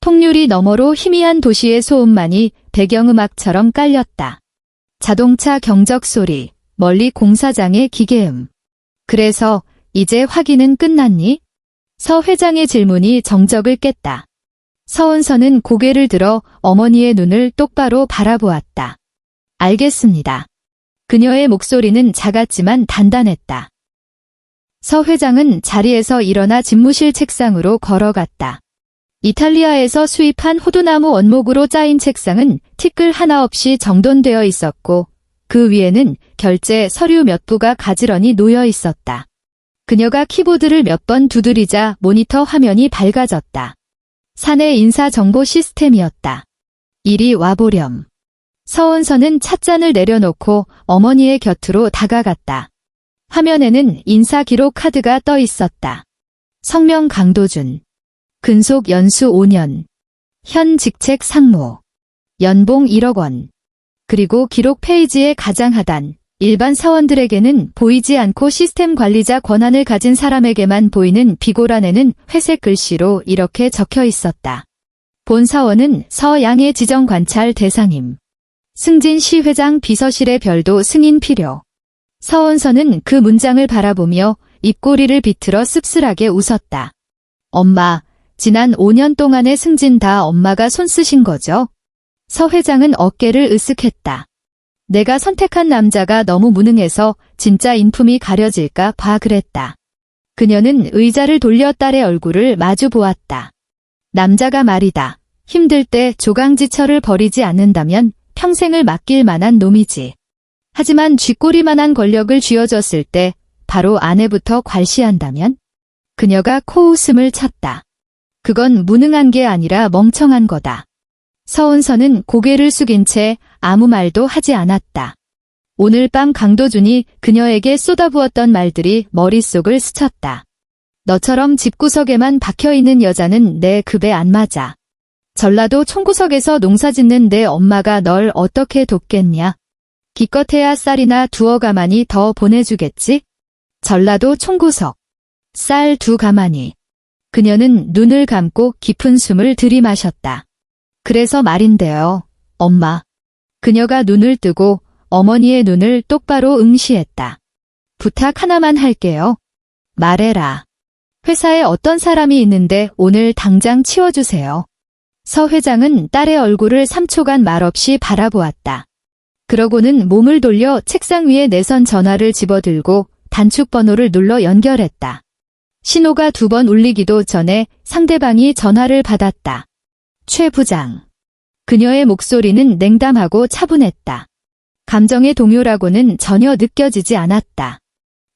통유리 너머로 희미한 도시의 소음만이 배경음악처럼 깔렸다. 자동차 경적 소리, 멀리 공사장의 기계음. 그래서 이제 확인은 끝났니? 서 회장의 질문이 정적을 깼다. 서은서는 고개를 들어 어머니의 눈을 똑바로 바라보았다. 알겠습니다. 그녀의 목소리는 작았지만 단단했다. 서 회장은 자리에서 일어나 집무실 책상으로 걸어갔다. 이탈리아에서 수입한 호두나무 원목으로 짜인 책상은 티끌 하나 없이 정돈되어 있었고 그 위에는 결제 서류 몇 부가 가지런히 놓여 있었다. 그녀가 키보드를 몇 번 두드리자 모니터 화면이 밝아졌다. 사내 인사정보 시스템이었다. 이리 와보렴. 서원선은 찻잔을 내려놓고 어머니의 곁으로 다가갔다. 화면에는 인사 기록 카드가 떠 있었다. 성명 강도준. 근속 연수 5년. 현 직책 상무. 연봉 1억 원. 그리고 기록 페이지의 가장 하단. 일반 사원들에게는 보이지 않고 시스템 관리자 권한을 가진 사람에게만 보이는 비고란에는 회색 글씨로 이렇게 적혀 있었다. 본 사원은 서양의 지정 관찰 대상임. 승진 시 회장 비서실의 별도 승인 필요. 서원선은 그 문장을 바라보며 입꼬리를 비틀어 씁쓸하게 웃었다. 엄마, 지난 5년 동안의 승진 다 엄마가 손쓰신 거죠? 서 회장은 어깨를 으쓱했다. 내가 선택한 남자가 너무 무능해서 진짜 인품이 가려질까 봐 그랬다. 그녀는 의자를 돌려 딸의 얼굴을 마주 보았다. 남자가 말이다. 힘들 때 조강지처를 버리지 않는다면 평생을 맡길 만한 놈이지. 하지만 쥐꼬리만한 권력을 쥐어줬을 때 바로 아내부터 괄시한다면? 그녀가 코웃음을 쳤다. 그건 무능한 게 아니라 멍청한 거다. 서은서는 고개를 숙인 채 아무 말도 하지 않았다. 오늘 밤 강도준이 그녀에게 쏟아부었던 말들이 머릿속을 스쳤다. 너처럼 집구석에만 박혀있는 여자는 내 급에 안 맞아. 전라도 총구석에서 농사짓는 내 엄마가 널 어떻게 돕겠냐. 기껏해야 쌀이나 두어 가마니 더 보내주겠지? 전라도 총구석. 쌀 2가마니. 그녀는 눈을 감고 깊은 숨을 들이마셨다. 그래서 말인데요, 엄마. 그녀가 눈을 뜨고 어머니의 눈을 똑바로 응시했다. 부탁 하나만 할게요. 말해라. 회사에 어떤 사람이 있는데 오늘 당장 치워주세요. 서 회장은 딸의 얼굴을 3초간 말없이 바라보았다. 그러고는 몸을 돌려 책상 위에 내선 전화를 집어들고 단축 번호를 눌러 연결했다. 신호가 2번 울리기도 전에 상대방이 전화를 받았다. 최 부장. 그녀의 목소리는 냉담하고 차분했다. 감정의 동요라고는 전혀 느껴지지 않았다.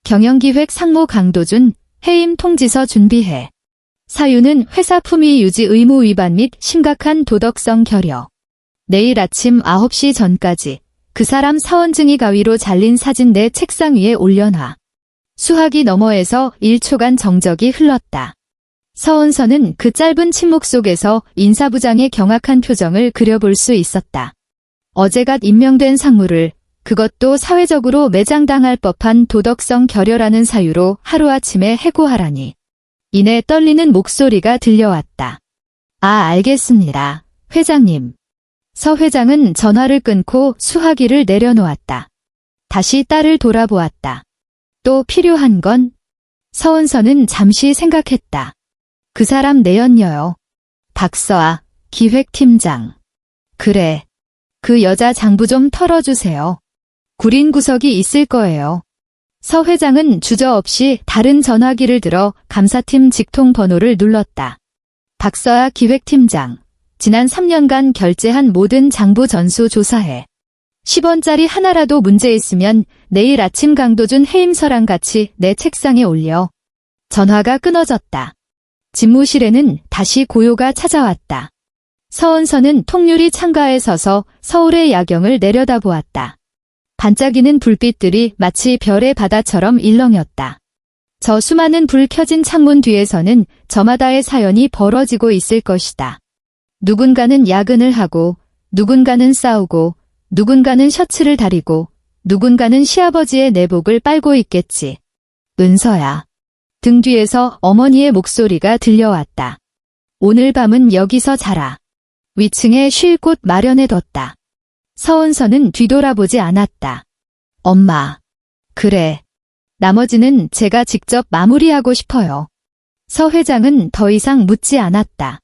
경영기획 상무 강도준, 해임 통지서 준비해. 사유는 회사 품위 유지 의무 위반 및 심각한 도덕성 결여. 내일 아침 9시 전까지 그 사람 사원증이 가위로 잘린 사진 내 책상 위에 올려놔. 수화기 너머에서 1초간 정적이 흘렀다. 서은서는 그 짧은 침묵 속에서 인사부장의 경악한 표정을 그려볼 수 있었다. 어제갓 임명된 상무를, 그것도 사회적으로 매장당할 법한 도덕성 결여라는 사유로 하루아침에 해고하라니. 이내 떨리는 목소리가 들려왔다. 아, 알겠습니다, 회장님. 서 회장은 전화를 끊고 수화기를 내려놓았다. 다시 딸을 돌아보았다. 또 필요한 건? 서은서는 잠시 생각했다. 그 사람 내연녀요. 박서아, 기획팀장. 그래. 그 여자 장부 좀 털어주세요. 구린 구석이 있을 거예요. 서 회장은 주저없이 다른 전화기를 들어 감사팀 직통 번호를 눌렀다. 박서아 기획팀장. 지난 3년간 결제한 모든 장부 전수 조사해. 10원짜리 하나라도 문제 있으면 내일 아침 강도준 해임서랑 같이 내 책상에 올려. 전화가 끊어졌다. 집무실에는 다시 고요가 찾아왔다. 서은서는 통유리 창가에 서서 서울의 야경을 내려다보았다. 반짝이는 불빛들이 마치 별의 바다처럼 일렁였다. 저 수많은 불 켜진 창문 뒤에서는 저마다의 사연이 벌어지고 있을 것이다. 누군가는 야근을 하고, 누군가는 싸우고, 누군가는 셔츠를 다리고, 누군가는 시아버지의 내복을 빨고 있겠지. 은서야. 등 뒤에서 어머니의 목소리가 들려왔다. 오늘 밤은 여기서 자라. 위층에 쉴 곳 마련해뒀다. 서은서는 뒤돌아보지 않았다. 엄마. 그래. 나머지는 제가 직접 마무리하고 싶어요. 서 회장은 더 이상 묻지 않았다.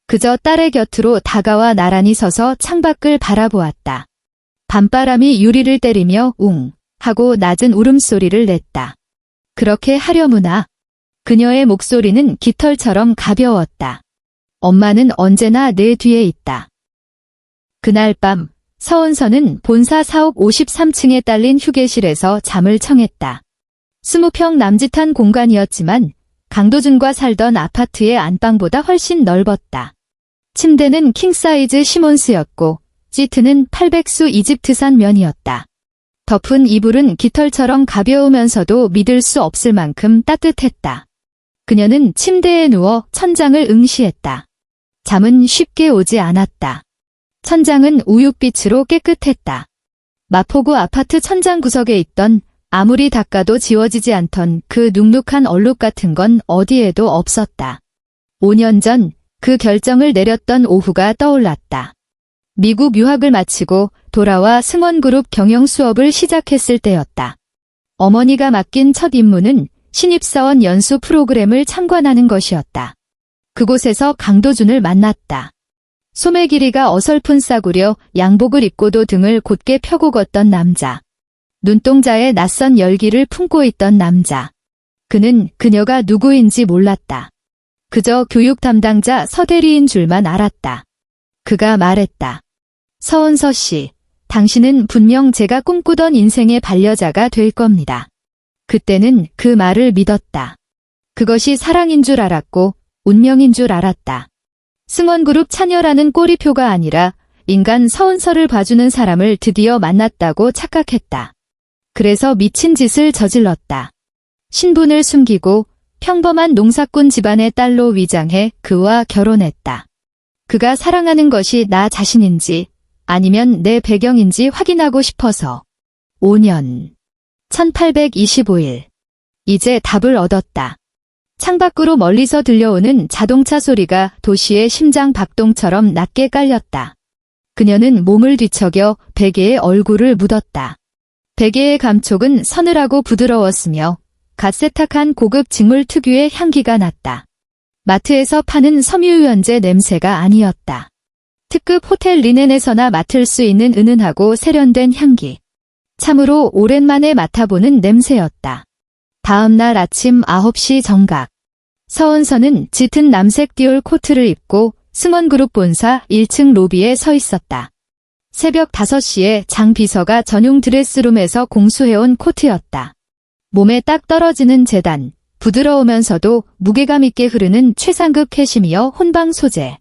그저 딸의 곁으로 다가와 나란히 서서 창밖을 바라보았다. 밤바람이 유리를 때리며 웅 하고 낮은 울음소리를 냈다. 그렇게 하려무나. 그녀의 목소리는 깃털처럼 가벼웠다. 엄마는 언제나 내 뒤에 있다. 그날 밤 서은서는 본사 사옥 53층에 딸린 휴게실에서 잠을 청했다. 20평 남짓한 공간이었지만 강도준과 살던 아파트의 안방보다 훨씬 넓었다. 침대는 킹사이즈 시몬스였고 시트는 800수 이집트산 면이었다. 덮은 이불은 깃털처럼 가벼우면서도 믿을 수 없을 만큼 따뜻했다. 그녀는 침대에 누워 천장을 응시했다. 잠은 쉽게 오지 않았다. 천장은 우윳빛으로 깨끗했다. 마포구 아파트 천장 구석에 있던 아무리 닦아도 지워지지 않던 그 눅눅한 얼룩 같은 건 어디에도 없었다. 5년 전 그 결정을 내렸던 오후가 떠올랐다. 미국 유학을 마치고 돌아와 승원그룹 경영 수업을 시작했을 때였다. 어머니가 맡긴 첫 임무는 신입사원 연수 프로그램을 참관하는 것이었다. 그곳에서 강도준을 만났다. 소매 길이가 어설픈 싸구려 양복을 입고도 등을 곧게 펴고 걷던 남자. 눈동자에 낯선 열기를 품고 있던 남자. 그는 그녀가 누구인지 몰랐다. 그저 교육 담당자 서대리인 줄만 알았다. 그가 말했다. 서은서 씨, 당신은 분명 제가 꿈꾸던 인생의 반려자가 될 겁니다. 그때는 그 말을 믿었다. 그것이 사랑인 줄 알았고 운명인 줄 알았다. 승원그룹 차녀라는 꼬리표가 아니라 인간 서은서를 봐주는 사람을 드디어 만났다고 착각했다. 그래서 미친 짓을 저질렀다. 신분을 숨기고 평범한 농사꾼 집안의 딸로 위장해 그와 결혼했다. 그가 사랑하는 것이 나 자신인지 아니면 내 배경인지 확인하고 싶어서. 5년. 1825일. 이제 답을 얻었다. 창밖으로 멀리서 들려오는 자동차 소리가 도시의 심장 박동처럼 낮게 깔렸다. 그녀는 몸을 뒤척여 베개에 얼굴을 묻었다. 베개의 감촉은 서늘하고 부드러웠으며 갓 세탁한 고급 직물 특유의 향기가 났다. 마트에서 파는 섬유유연제 냄새가 아니었다. 특급 호텔 리넨에서나 맡을 수 있는 은은하고 세련된 향기. 참으로 오랜만에 맡아보는 냄새였다. 다음 날 아침 9시 정각. 서은서는 짙은 남색 디올 코트를 입고 승원그룹 본사 1층 로비에 서 있었다. 새벽 5시에 장 비서가 전용 드레스룸에서 공수해온 코트였다. 몸에 딱 떨어지는 재단, 부드러우면서도 무게감 있게 흐르는 최상급 캐시미어 혼방 소재.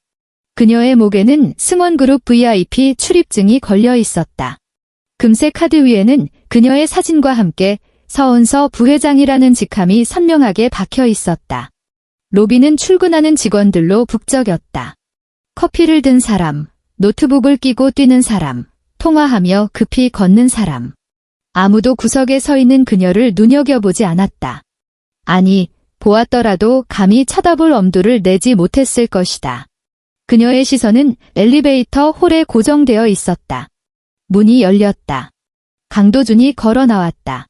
그녀의 목에는 승원그룹 VIP 출입증이 걸려 있었다. 금색 카드 위에는 그녀의 사진과 함께 서은서 부회장이라는 직함이 선명하게 박혀 있었다. 로비는 출근하는 직원들로 북적였다. 커피를 든 사람, 노트북을 끼고 뛰는 사람, 통화하며 급히 걷는 사람. 아무도 구석에 서 있는 그녀를 눈여겨보지 않았다. 아니, 보았더라도 감히 쳐다볼 엄두를 내지 못했을 것이다. 그녀의 시선은 엘리베이터 홀에 고정되어 있었다. 문이 열렸다. 강도준이 걸어 나왔다.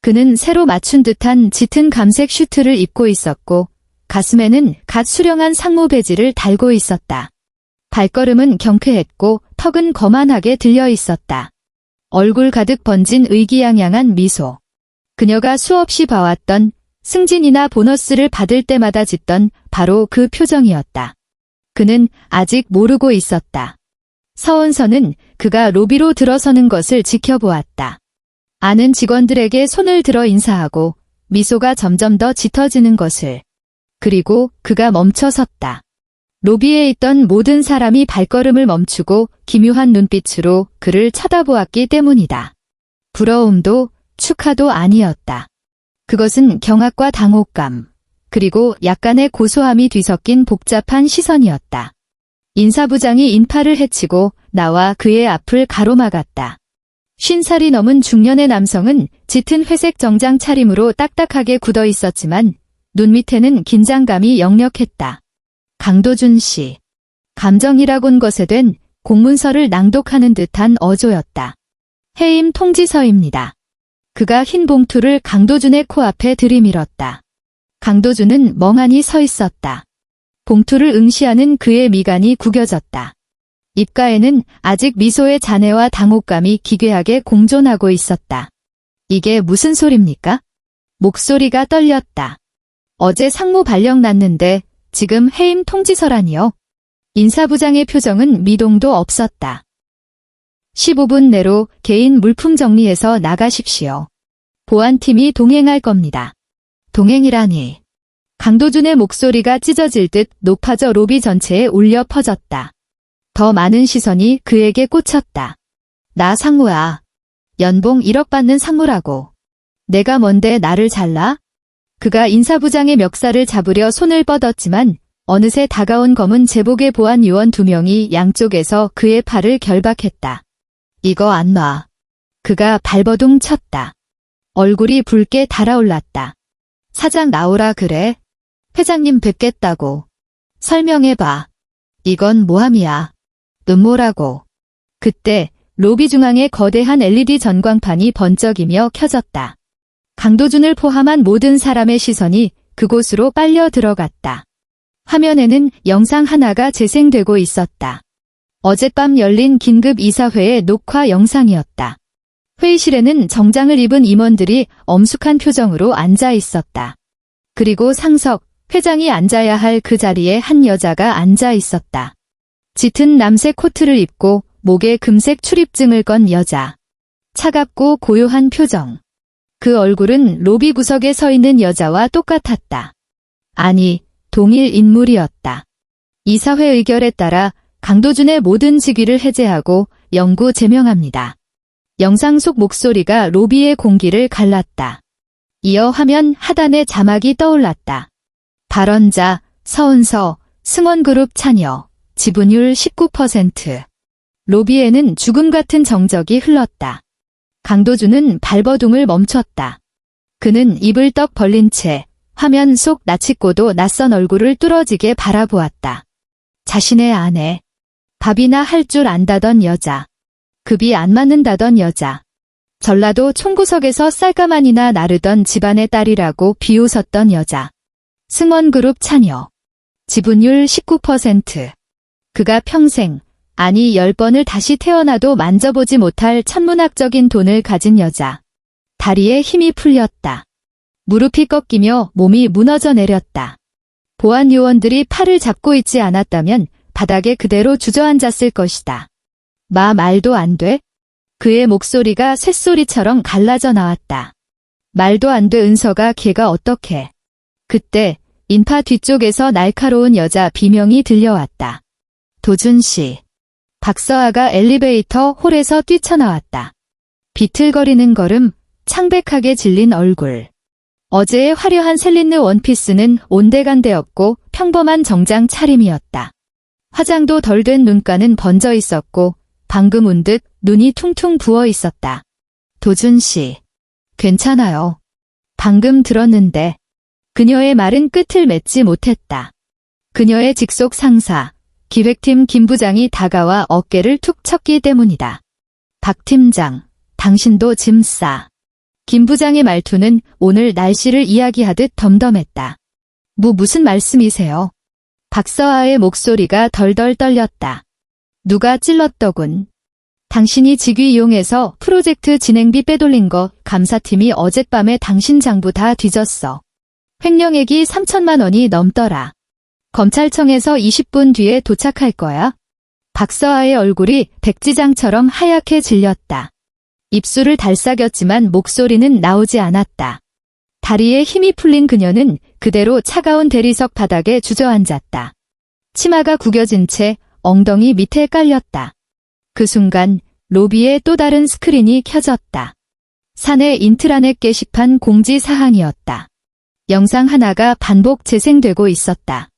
그는 새로 맞춘 듯한 짙은 감색 슈트를 입고 있었고 가슴에는 갓 수령한 상무 배지를 달고 있었다. 발걸음은 경쾌했고 턱은 거만하게 들려 있었다. 얼굴 가득 번진 의기양양한 미소. 그녀가 수없이 봐왔던 승진이나 보너스를 받을 때마다 짓던 바로 그 표정이었다. 그는 아직 모르고 있었다. 서은서는 그가 로비로 들어서는 것을 지켜보았다. 아는 직원들에게 손을 들어 인사하고 미소가 점점 더 짙어지는 것을. 그리고 그가 멈춰 섰다. 로비에 있던 모든 사람이 발걸음을 멈추고 기묘한 눈빛으로 그를 쳐다보았기 때문이다. 부러움도 축하도 아니었다. 그것은 경악과 당혹감, 그리고 약간의 고소함이 뒤섞인 복잡한 시선이었다. 인사부장이 인파를 해치고 나와 그의 앞을 가로막았다. 50살이 넘은 중년의 남성은 짙은 회색 정장 차림으로 딱딱하게 굳어 있었지만 눈 밑에는 긴장감이 역력했다. 강도준 씨. 감정이라곤 것에 된 공문서를 낭독하는 듯한 어조였다. 해임 통지서입니다. 그가 흰 봉투를 강도준의 코앞에 들이밀었다. 강도준은 멍하니 서 있었다. 봉투를 응시하는 그의 미간이 구겨졌다. 입가에는 아직 미소의 잔해와 당혹감이 기괴하게 공존하고 있었다. 이게 무슨 소립니까? 목소리가 떨렸다. 어제 상무 발령 났는데 지금 해임 통지서라니요. 인사부장의 표정은 미동도 없었다. 15분 내로 개인 물품 정리해서 나가십시오. 보안팀이 동행할 겁니다. 동행이라니. 강도준의 목소리가 찢어질 듯 높아져 로비 전체에 울려 퍼졌다. 더 많은 시선이 그에게 꽂혔다. 나 상무야. 연봉 1억 받는 상무라고. 내가 뭔데 나를 잘라? 그가 인사부장의 멱살을 잡으려 손을 뻗었지만 어느새 다가온 검은 제복의 보안 요원 2명이 양쪽에서 그의 팔을 결박했다. 이거 안 놔. 그가 발버둥 쳤다. 얼굴이 붉게 달아올랐다. 사장 나오라 그래? 회장님 뵙겠다고. 설명해봐. 이건 모함이야. 음모라고. 그때 로비 중앙에 거대한 LED 전광판이 번쩍이며 켜졌다. 강도준을 포함한 모든 사람의 시선이 그곳으로 빨려 들어갔다. 화면에는 영상 하나가 재생되고 있었다. 어젯밤 열린 긴급 이사회의 녹화 영상이었다. 회의실에는 정장을 입은 임원들이 엄숙한 표정으로 앉아 있었다. 그리고 상석, 회장이 앉아야 할 그 자리에 한 여자가 앉아 있었다. 짙은 남색 코트를 입고 목에 금색 출입증을 건 여자. 차갑고 고요한 표정. 그 얼굴은 로비 구석에 서 있는 여자와 똑같았다. 아니, 동일 인물이었다. 이사회 의결에 따라 강도준의 모든 직위를 해제하고 영구 제명합니다. 영상 속 목소리가 로비의 공기를 갈랐다. 이어 화면 하단에 자막이 떠올랐다. 발언자, 서은서, 승원그룹 찬여, 지분율 19%. 로비에는 죽음 같은 정적이 흘렀다. 강도준은 발버둥을 멈췄다. 그는 입을 떡 벌린 채 화면 속 낯익고도 낯선 얼굴을 뚫어지게 바라보았다. 자신의 아내. 밥이나 할 줄 안다던 여자. 급이 안 맞는다던 여자. 전라도 총구석에서 쌀가마니나 나르던 집안의 딸이라고 비웃었던 여자. 승원그룹 찬여. 지분율 19%. 그가 평생, 아니 10번을 다시 태어나도 만져보지 못할 천문학적인 돈을 가진 여자. 다리에 힘이 풀렸다. 무릎이 꺾이며 몸이 무너져 내렸다. 보안 요원들이 팔을 잡고 있지 않았다면 바닥에 그대로 주저앉았을 것이다. 말도 안 돼? 그의 목소리가 쇳소리처럼 갈라져 나왔다. 말도 안 돼 은서가 걔가 어떡해. 그때 인파 뒤쪽에서 날카로운 여자 비명이 들려왔다. 도준씨. 박서아가 엘리베이터 홀에서 뛰쳐나왔다. 비틀거리는 걸음, 창백하게 질린 얼굴. 어제의 화려한 셀린느 원피스는 온데간데 없고 평범한 정장 차림이었다. 화장도 덜 된 눈가는 번져 있었고 방금 운 듯 눈이 퉁퉁 부어 있었다. 도준씨. 괜찮아요. 방금 들었는데. 그녀의 말은 끝을 맺지 못했다. 그녀의 직속 상사, 기획팀 김 부장이 다가와 어깨를 툭 쳤기 때문이다. 박 팀장, 당신도 짐 싸. 김 부장의 말투는 오늘 날씨를 이야기하듯 덤덤했다. 무슨 말씀이세요? 박서아의 목소리가 덜덜 떨렸다. 누가 찔렀더군. 당신이 직위 이용해서 프로젝트 진행비 빼돌린 거 감사팀이 어젯밤에 당신 장부 다 뒤졌어. 횡령액이 3천만 원이 넘더라. 검찰청에서 20분 뒤에 도착할 거야. 박서아의 얼굴이 백지장처럼 하얗게 질렸다. 입술을 달싹였지만 목소리는 나오지 않았다. 다리에 힘이 풀린 그녀는 그대로 차가운 대리석 바닥에 주저앉았다. 치마가 구겨진 채 엉덩이 밑에 깔렸다. 그 순간 로비에 또 다른 스크린이 켜졌다. 사내 인트라넷 게시판 공지사항이었다. 영상 하나가 반복 재생되고 있었다.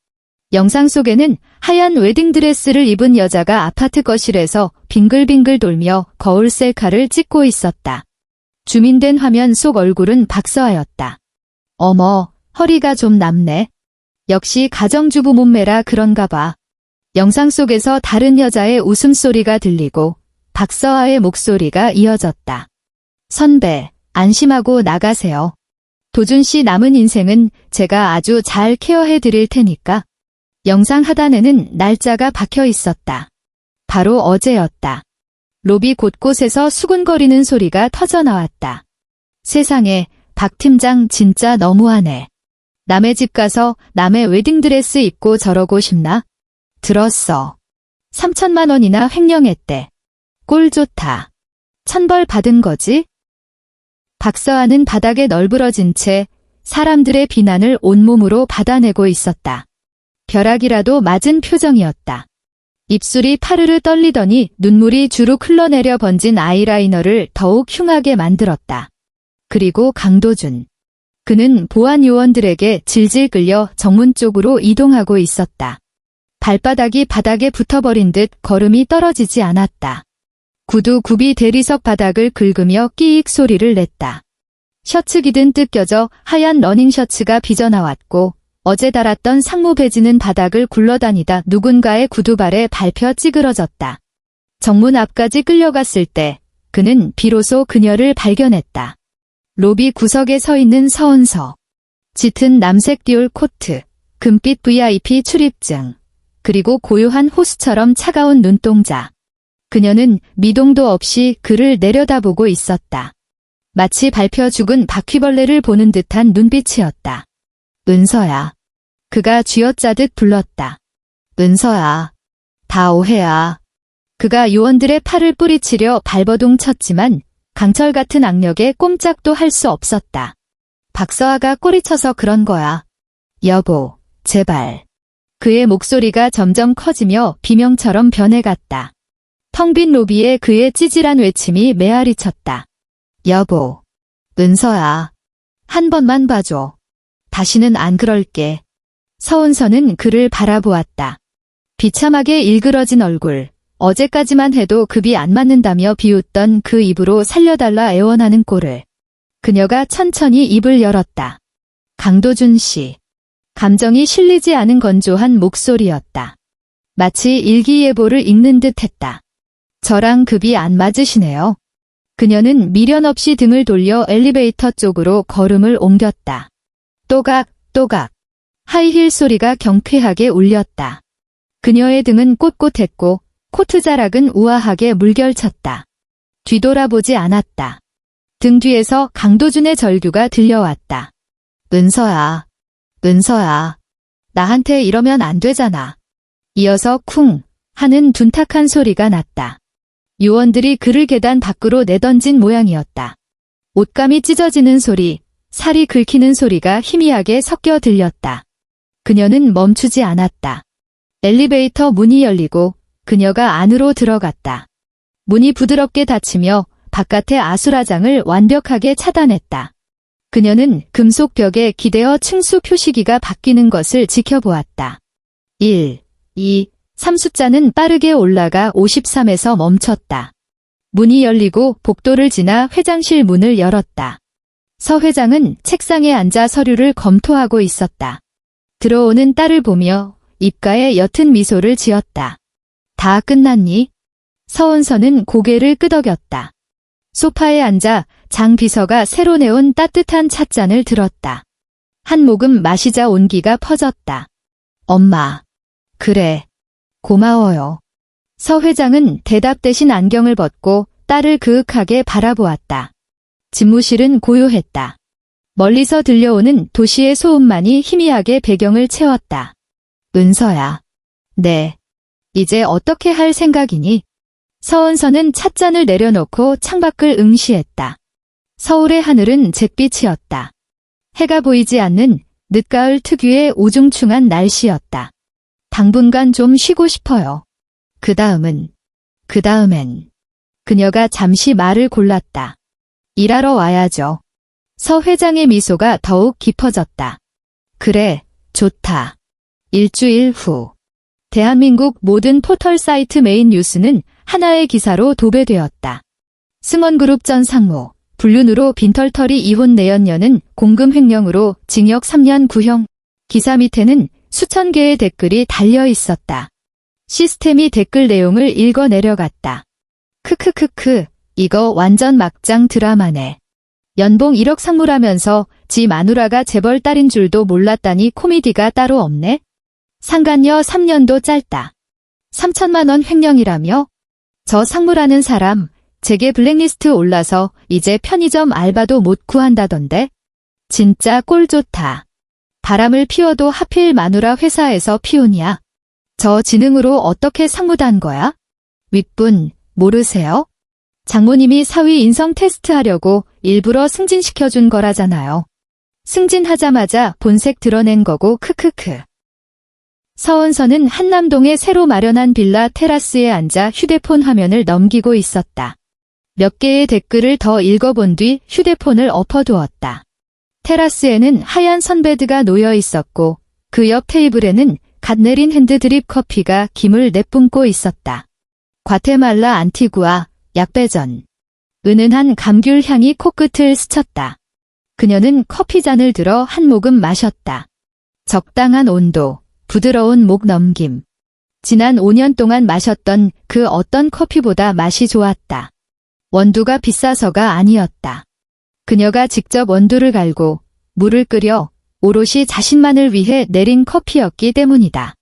영상 속에는 하얀 웨딩드레스를 입은 여자가 아파트 거실에서 빙글빙글 돌며 거울 셀카를 찍고 있었다. 줌인된 화면 속 얼굴은 박서아였다. 어머, 허리가 좀 남네. 역시 가정주부 몸매라 그런가 봐. 영상 속에서 다른 여자의 웃음소리가 들리고 박서아의 목소리가 이어졌다. 선배, 안심하고 나가세요. 도준씨 남은 인생은 제가 아주 잘 케어해 드릴 테니까. 영상 하단에는 날짜가 박혀 있었다. 바로 어제였다. 로비 곳곳에서 수군거리는 소리가 터져나왔다. 세상에, 박 팀장 진짜 너무하네. 남의 집 가서 남의 웨딩드레스 입고 저러고 싶나? 들었어. 3천만 원이나 횡령했대. 꼴 좋다. 천벌 받은 거지? 박서아는 바닥에 널브러진 채 사람들의 비난을 온몸으로 받아내고 있었다. 벼락이라도 맞은 표정이었다. 입술이 파르르 떨리더니 눈물이 주룩 흘러내려 번진 아이라이너를 더욱 흉하게 만들었다. 그리고 강도준. 그는 보안 요원들에게 질질 끌려 정문 쪽으로 이동하고 있었다. 발바닥이 바닥에 붙어버린 듯 걸음이 떨어지지 않았다. 구두 굽이 대리석 바닥을 긁으며 끼익 소리를 냈다. 셔츠 기든 뜯겨져 하얀 러닝 셔츠가 빚어나왔고 어제 달았던 상무 배지는 바닥을 굴러다니다 누군가의 구두발에 밟혀 찌그러졌다. 정문 앞까지 끌려갔을 때 그는 비로소 그녀를 발견했다. 로비 구석에 서 있는 서은서. 짙은 남색 디올 코트, 금빛 VIP 출입증, 그리고 고요한 호수처럼 차가운 눈동자. 그녀는 미동도 없이 그를 내려다보고 있었다. 마치 밟혀 죽은 바퀴벌레를 보는 듯한 눈빛이었다. 은서야. 그가 쥐어짜듯 불렀다. 은서야. 다 오해야. 그가 요원들의 팔을 뿌리치려 발버둥 쳤지만 강철 같은 악력에 꼼짝도 할 수 없었다. 박서아가 꼬리쳐서 그런 거야. 여보, 제발. 그의 목소리가 점점 커지며 비명처럼 변해갔다. 텅 빈 로비에 그의 찌질한 외침이 메아리 쳤다. 여보, 은서야. 한 번만 봐줘. 다시는 안 그럴게. 서은서는 그를 바라보았다. 비참하게 일그러진 얼굴, 어제까지만 해도 급이 안 맞는다며 비웃던 그 입으로 살려달라 애원하는 꼴을. 그녀가 천천히 입을 열었다. 강도준 씨. 감정이 실리지 않은 건조한 목소리였다. 마치 일기예보를 읽는 듯 했다. 저랑 급이 안 맞으시네요. 그녀는 미련 없이 등을 돌려 엘리베이터 쪽으로 걸음을 옮겼다. 또각, 또각. 하이힐 소리가 경쾌하게 울렸다. 그녀의 등은 꼿꼿했고 코트 자락은 우아하게 물결쳤다. 뒤돌아보지 않았다. 등 뒤에서 강도준의 절규가 들려왔다. 은서야, 은서야. 나한테 이러면 안 되잖아. 이어서 쿵 하는 둔탁한 소리가 났다. 요원들이 그를 계단 밖으로 내던진 모양이었다. 옷감이 찢어지는 소리, 살이 긁히는 소리가 희미하게 섞여 들렸다. 그녀는 멈추지 않았다. 엘리베이터 문이 열리고 그녀가 안으로 들어갔다. 문이 부드럽게 닫히며 바깥의 아수라장을 완벽하게 차단했다. 그녀는 금속 벽에 기대어 층수 표시기가 바뀌는 것을 지켜보았다. 1, 2, 3 숫자는 빠르게 올라가 53에서 멈췄다. 문이 열리고 복도를 지나 회장실 문을 열었다. 서 회장은 책상에 앉아 서류를 검토하고 있었다. 들어오는 딸을 보며 입가에 옅은 미소를 지었다. 다 끝났니? 서은서는 고개를 끄덕였다. 소파에 앉아 장 비서가 새로 내온 따뜻한 찻잔을 들었다. 한 모금 마시자 온기가 퍼졌다. 엄마. 그래. 고마워요. 서 회장은 대답 대신 안경을 벗고 딸을 그윽하게 바라보았다. 집무실은 고요했다. 멀리서 들려오는 도시의 소음만이 희미하게 배경을 채웠다. 은서야. 네. 이제 어떻게 할 생각이니? 서은서는 찻잔을 내려놓고 창밖을 응시했다. 서울의 하늘은 잿빛이었다. 해가 보이지 않는 늦가을 특유의 우중충한 날씨였다. 당분간 좀 쉬고 싶어요. 그 다음엔. 그녀가 잠시 말을 골랐다. 일하러 와야죠. 서 회장의 미소가 더욱 깊어졌다. 그래, 좋다. 일주일 후. 대한민국 모든 포털 사이트 메인 뉴스는 하나의 기사로 도배되었다. 승원그룹 전 상무, 불륜으로 빈털터리 이혼 내연녀는 공금 횡령으로 징역 3년 구형. 기사 밑에는 수천 개의 댓글이 달려 있었다. 시스템이 댓글 내용을 읽어 내려갔다. 크크크크, 이거 완전 막장 드라마네. 연봉 1억 상무라면서 지 마누라가 재벌 딸인 줄도 몰랐다니 코미디가 따로 없네. 상간녀 3년도 짧다. 3천만 원 횡령이라며? 저 상무라는 사람 재계 블랙리스트 올라서 이제 편의점 알바도 못 구한다던데? 진짜 꼴 좋다. 바람을 피워도 하필 마누라 회사에서 피우냐? 저 지능으로 어떻게 상무단 거야? 윗분 모르세요? 장모님이 사위 인성 테스트하려고 일부러 승진시켜준 거라잖아요. 승진하자마자 본색 드러낸 거고 크크크. 서은서는 한남동에 새로 마련한 빌라 테라스에 앉아 휴대폰 화면을 넘기고 있었다. 몇 개의 댓글을 더 읽어본 뒤 휴대폰을 엎어두었다. 테라스에는 하얀 선베드가 놓여 있었고 그 옆 테이블에는 갓 내린 핸드드립 커피가 김을 내뿜고 있었다. 과테말라 안티구아, 약배전. 은은한 감귤 향이 코끝을 스쳤다. 그녀는 커피잔을 들어 한 모금 마셨다. 적당한 온도, 부드러운 목 넘김. 지난 5년 동안 마셨던 그 어떤 커피보다 맛이 좋았다. 원두가 비싸서가 아니었다. 그녀가 직접 원두를 갈고 물을 끓여 오롯이 자신만을 위해 내린 커피였기 때문이다.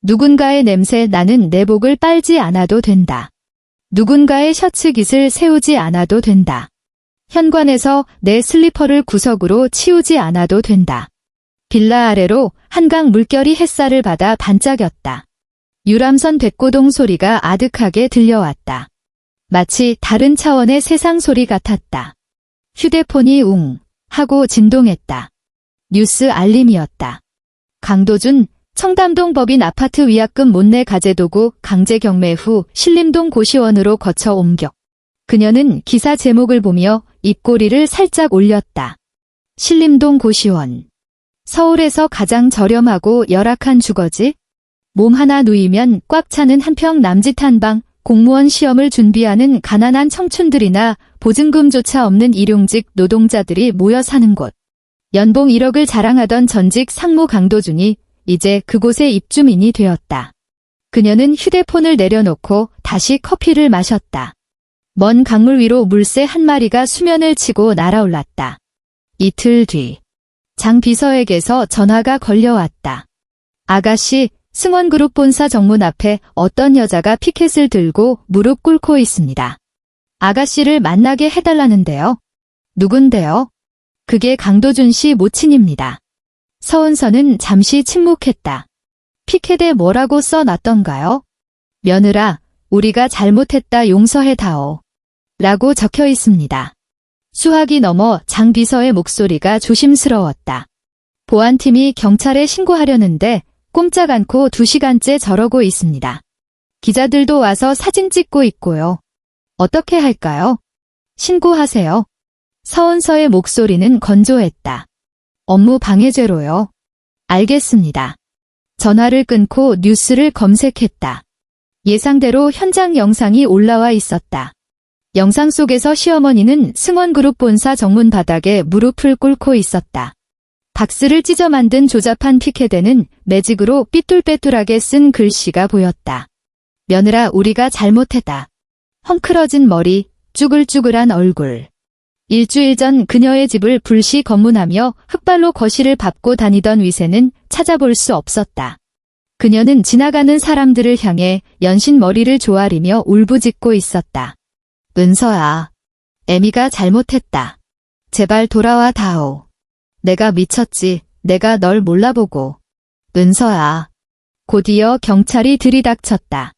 누군가의 냄새 나는 내복을 빨지 않아도 된다. 누군가의 셔츠깃을 세우지 않아도 된다. 현관에서 내 슬리퍼를 구석으로 치우지 않아도 된다. 빌라 아래로 한강 물결이 햇살을 받아 반짝였다. 유람선 백고동 소리가 아득하게 들려왔다. 마치 다른 차원의 세상 소리 같았다. 휴대폰이 웅 하고 진동했다. 뉴스 알림이었다. 강도준, 청담동 법인 아파트 위약금 못내 가재도구 강제 경매 후 신림동 고시원으로 거쳐 옮겨. 그녀는 기사 제목을 보며 입꼬리를 살짝 올렸다. 신림동 고시원. 서울에서 가장 저렴하고 열악한 주거지? 몸 하나 누이면 꽉 차는 한평 남짓한 방, 공무원 시험을 준비하는 가난한 청춘들이나 보증금조차 없는 일용직 노동자들이 모여 사는 곳. 연봉 1억을 자랑하던 전직 상무 강도준이 이제 그곳의 입주민이 되었다. 그녀는 휴대폰을 내려놓고 다시 커피를 마셨다. 먼 강물 위로 물새 한 마리가 수면을 치고 날아올랐다. 이틀 뒤 장 비서에게서 전화가 걸려왔다. 아가씨, 승원그룹 본사 정문 앞에 어떤 여자가 피켓을 들고 무릎 꿇고 있습니다. 아가씨를 만나게 해달라는데요. 누군데요? 그게 강도준 씨 모친입니다. 서은서는 잠시 침묵했다. 피켓에 뭐라고 써놨던가요? 며느라, 우리가 잘못했다 용서해다오. 라고 적혀 있습니다. 수학이 넘어 장 비서의 목소리가 조심스러웠다. 보안팀이 경찰에 신고하려는데 꼼짝 않고 2시간째 저러고 있습니다. 기자들도 와서 사진 찍고 있고요. 어떻게 할까요? 신고하세요. 서은서의 목소리는 건조했다. 업무 방해죄로요. 알겠습니다. 전화를 끊고 뉴스를 검색했다. 예상대로 현장 영상이 올라와 있었다. 영상 속에서 시어머니는 승원그룹 본사 정문 바닥에 무릎을 꿇고 있었다. 박스를 찢어 만든 조잡한 피켓에는 매직으로 삐뚤빼뚤하게 쓴 글씨가 보였다. 며느라, 우리가 잘못했다. 헝클어진 머리, 쭈글쭈글한 얼굴. 일주일 전 그녀의 집을 불시 검문하며 흑발로 거실을 밟고 다니던 위세는 찾아볼 수 없었다. 그녀는 지나가는 사람들을 향해 연신 머리를 조아리며 울부짖고 있었다. 은서야, 애미가 잘못했다. 제발 돌아와 다오. 내가 미쳤지. 내가 널 몰라보고. 은서야. 곧이어 경찰이 들이닥쳤다.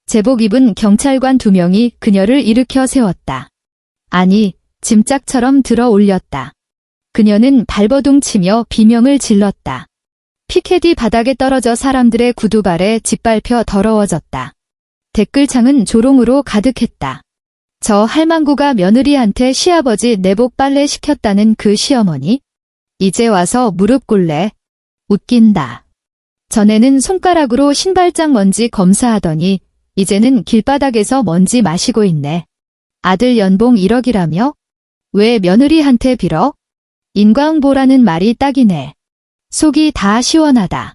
제복 입은 경찰관 2명이 그녀를 일으켜 세웠다. 아니, 짐짝처럼 들어 올렸다. 그녀는 발버둥 치며 비명을 질렀다. 피켓이 바닥에 떨어져 사람들의 구두발에 짓밟혀 더러워졌다. 댓글창은 조롱으로 가득했다. 저 할망구가 며느리한테 시아버지 내복 빨래 시켰다는 그 시어머니? 이제 와서 무릎 꿇래? 웃긴다. 전에는 손가락으로 신발장 먼지 검사하더니 이제는 길바닥에서 먼지 마시고 있네. 아들 연봉 1억이라며? 왜 며느리한테 빌어? 인과응보라는 말이 딱이네. 속이 다 시원하다.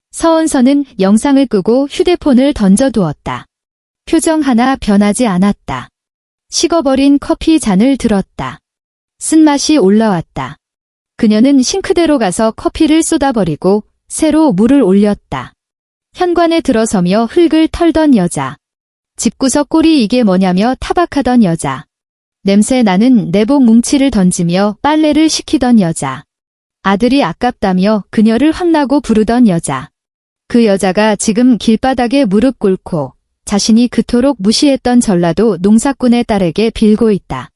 서은서는 영상을 끄고 휴대폰을 던져두었다. 표정 하나 변하지 않았다. 식어버린 커피 잔을 들었다. 쓴맛이 올라왔다. 그녀는 싱크대로 가서 커피를 쏟아버리고 새로 물을 올렸다. 현관에 들어서며 흙을 털던 여자. 집구석 꼴이 이게 뭐냐며 타박하던 여자. 냄새 나는 내복 뭉치를 던지며 빨래를 시키던 여자. 아들이 아깝다며 그녀를 황나고 부르던 여자. 그 여자가 지금 길바닥에 무릎 꿇고 자신이 그토록 무시했던 전라도 농사꾼의 딸에게 빌고 있다.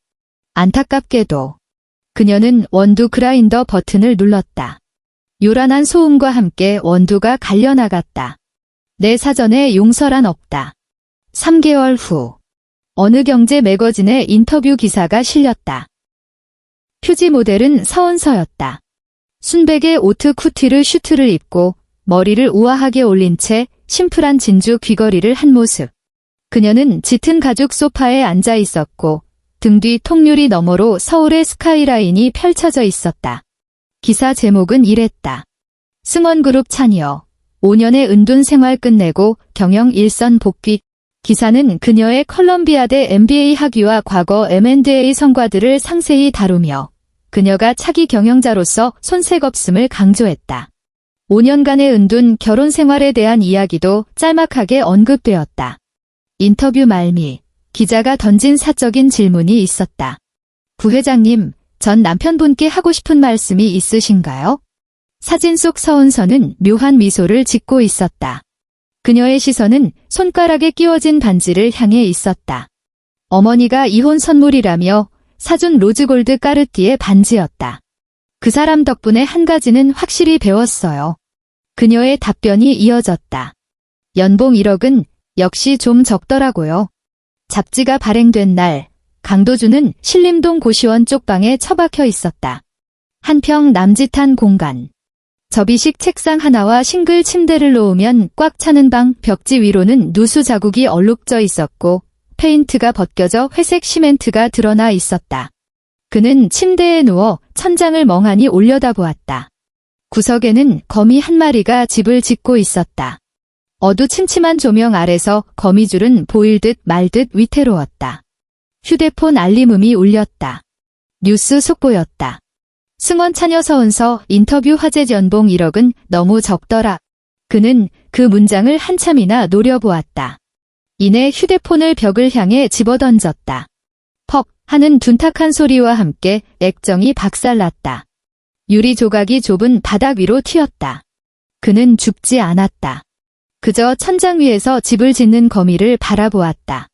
안타깝게도 그녀는 원두 그라인더 버튼을 눌렀다. 요란한 소음과 함께 원두가 갈려나갔다. 내 사전에 용서란 없다. 3개월 후 어느 경제 매거진의 인터뷰 기사가 실렸다. 표지 모델은 서은서였다. 순백의 오트 쿠티르 슈트를 입고 머리를 우아하게 올린 채 심플한 진주 귀걸이를 한 모습. 그녀는 짙은 가죽 소파에 앉아 있었고 등 뒤 통유리 너머로 서울의 스카이라인이 펼쳐져 있었다. 기사 제목은 이랬다. 승원그룹 찬이어 5년의 은둔 생활 끝내고 경영 일선 복귀. 기사는 그녀의 컬럼비아대 MBA 학위와 과거 M&A 성과들을 상세히 다루며 그녀가 차기 경영자로서 손색 없음을 강조했다. 5년간의 은둔 결혼 생활에 대한 이야기도 짤막하게 언급되었다. 인터뷰 말미, 기자가 던진 사적인 질문이 있었다. 부회장님, 전 남편분께 하고 싶은 말씀이 있으신가요? 사진 속 서은서는 묘한 미소를 짓고 있었다. 그녀의 시선은 손가락에 끼워진 반지를 향해 있었다. 어머니가 이혼 선물이라며 사준 로즈골드 까르띠에 반지였다. 그 사람 덕분에 한 가지는 확실히 배웠어요. 그녀의 답변이 이어졌다. 연봉 1억은 역시 좀 적더라고요. 잡지가 발행된 날, 강도주는 신림동 고시원 쪽방에 처박혀 있었다. 한평 남짓한 공간. 접이식 책상 하나와 싱글 침대를 놓으면 꽉 차는 방 벽지 위로는 누수 자국이 얼룩져 있었고 페인트가 벗겨져 회색 시멘트가 드러나 있었다. 그는 침대에 누워 천장을 멍하니 올려다보았다. 구석에는 거미 한 마리가 집을 짓고 있었다. 어두침침한 조명 아래서 거미줄은 보일 듯 말 듯 위태로웠다. 휴대폰 알림음이 울렸다. 뉴스 속보였다. 승원 차녀 서은서 인터뷰 화제 연봉 1억은 너무 적더라. 그는 그 문장을 한참이나 노려보았다. 이내 휴대폰을 벽을 향해 집어던졌다. 퍽 하는 둔탁한 소리와 함께 액정이 박살났다. 유리 조각이 좁은 바닥 위로 튀었다. 그는 죽지 않았다. 그저 천장 위에서 집을 짓는 거미를 바라보았다.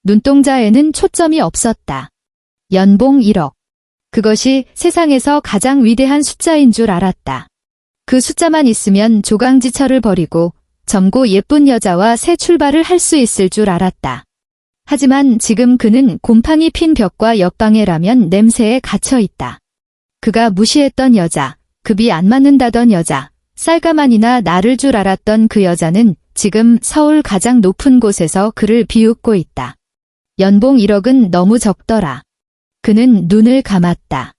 눈동자에는 초점이 없었다. 연봉 1억. 그것이 세상에서 가장 위대한 숫자인 줄 알았다. 그 숫자만 있으면 조강지처를 버리고 젊고 예쁜 여자와 새 출발을 할 수 있을 줄 알았다. 하지만 지금 그는 곰팡이 핀 벽과 옆방의 라면 냄새에 갇혀 있다. 그가 무시했던 여자, 급이 안 맞는다던 여자, 쌀가만이나 나를 줄 알았던 그 여자는 지금 서울 가장 높은 곳에서 그를 비웃고 있다. 연봉 1억은 너무 적더라. 그는 눈을 감았다.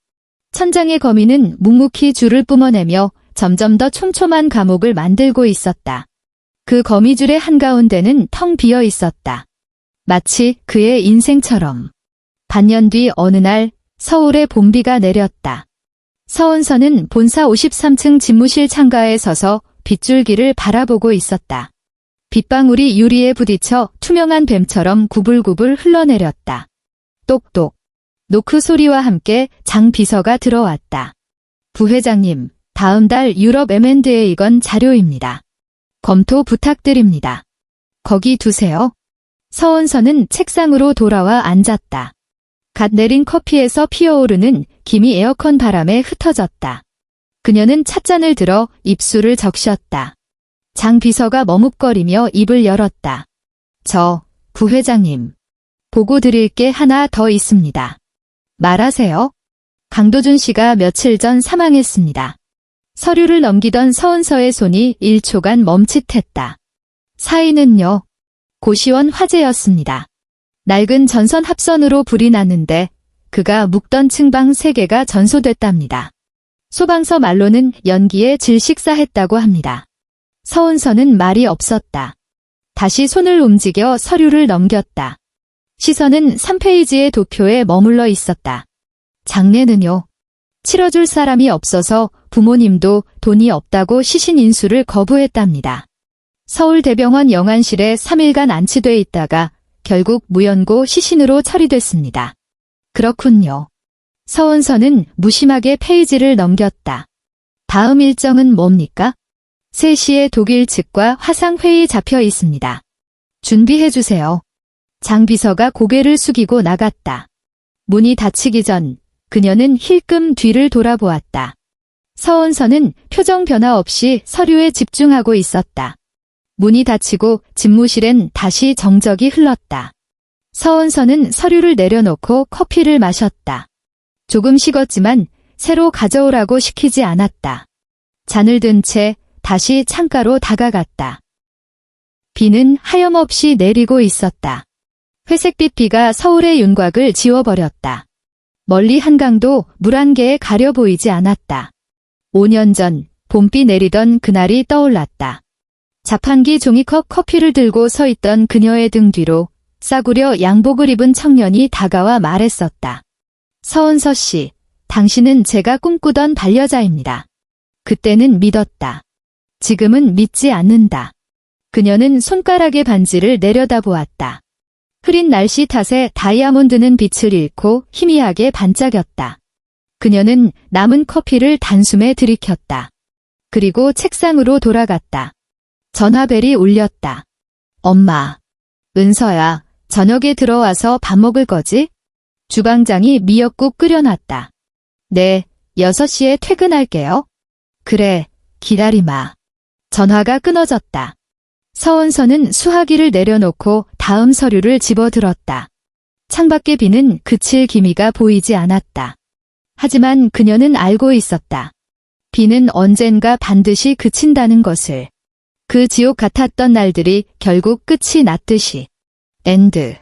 천장의 거미는 묵묵히 줄을 뿜어내며 점점 더 촘촘한 감옥을 만들고 있었다. 그 거미줄의 한가운데는 텅 비어 있었다. 마치 그의 인생처럼. 반년 뒤 어느 날 서울에 봄비가 내렸다. 서은서는 본사 53층 집무실 창가에 서서 빗줄기를 바라보고 있었다. 빗방울이 유리에 부딪혀 투명한 뱀처럼 구불구불 흘러내렸다. 똑똑. 노크 소리와 함께 장 비서가 들어왔다. 부회장님, 다음 달 유럽 M&A 이건 자료입니다. 검토 부탁드립니다. 거기 두세요. 서은서는 책상으로 돌아와 앉았다. 갓 내린 커피에서 피어오르는 김이 에어컨 바람에 흩어졌다. 그녀는 찻잔을 들어 입술을 적셨다. 장 비서가 머뭇거리며 입을 열었다. 부회장님. 보고 드릴 게 하나 더 있습니다. 말하세요. 강도준 씨가 며칠 전 사망했습니다. 서류를 넘기던 서은서의 손이 1초간 멈칫했다. 사인은요? 고시원 화재였습니다. 낡은 전선 합선으로 불이 났는데 그가 묵던 층방 3개가 전소됐답니다. 소방서 말로는 연기에 질식사했다고 합니다. 서은서는 말이 없었다. 다시 손을 움직여 서류를 넘겼다. 시선은 3페이지의 도표에 머물러 있었다. 장례는요? 치러줄 사람이 없어서 부모님도 돈이 없다고 시신 인수를 거부했답니다. 서울대병원 영안실에 3일간 안치돼 있다가 결국 무연고 시신으로 처리됐습니다. 그렇군요. 서은서는 무심하게 페이지를 넘겼다. 다음 일정은 뭡니까? 3시에 독일 측과 화상회의 잡혀 있습니다. 준비해주세요. 장 비서가 고개를 숙이고 나갔다. 문이 닫히기 전 그녀는 힐끔 뒤를 돌아보았다. 서은서는 표정 변화 없이 서류에 집중하고 있었다. 문이 닫히고 집무실엔 다시 정적이 흘렀다. 서은서는 서류를 내려놓고 커피를 마셨다. 조금 식었지만 새로 가져오라고 시키지 않았다. 잔을 든 채 다시 창가로 다가갔다. 비는 하염없이 내리고 있었다. 회색빛 비가 서울의 윤곽을 지워버렸다. 멀리 한강도 물 한 개에 가려 보이지 않았다. 5년 전 봄비 내리던 그날이 떠올랐다. 자판기 종이컵 커피를 들고 서 있던 그녀의 등 뒤로 싸구려 양복을 입은 청년이 다가와 말했었다. 서은서 씨, 당신은 제가 꿈꾸던 반려자입니다. 그때는 믿었다. 지금은 믿지 않는다. 그녀는 손가락의 반지를 내려다보았다. 흐린 날씨 탓에 다이아몬드는 빛을 잃고 희미하게 반짝였다. 그녀는 남은 커피를 단숨에 들이켰다. 그리고 책상으로 돌아갔다. 전화벨이 울렸다. 엄마. 은서야, 저녁에 들어와서 밥 먹을 거지? 주방장이 미역국 끓여놨다. 네, 6시에 퇴근할게요. 그래, 기다리마. 전화가 끊어졌다. 서은서는 수화기를 내려놓고 다음 서류를 집어들었다. 창밖의 비는 그칠 기미가 보이지 않았다. 하지만 그녀는 알고 있었다. 비는 언젠가 반드시 그친다는 것을. 그 지옥 같았던 날들이 결국 끝이 났듯이. 엔드.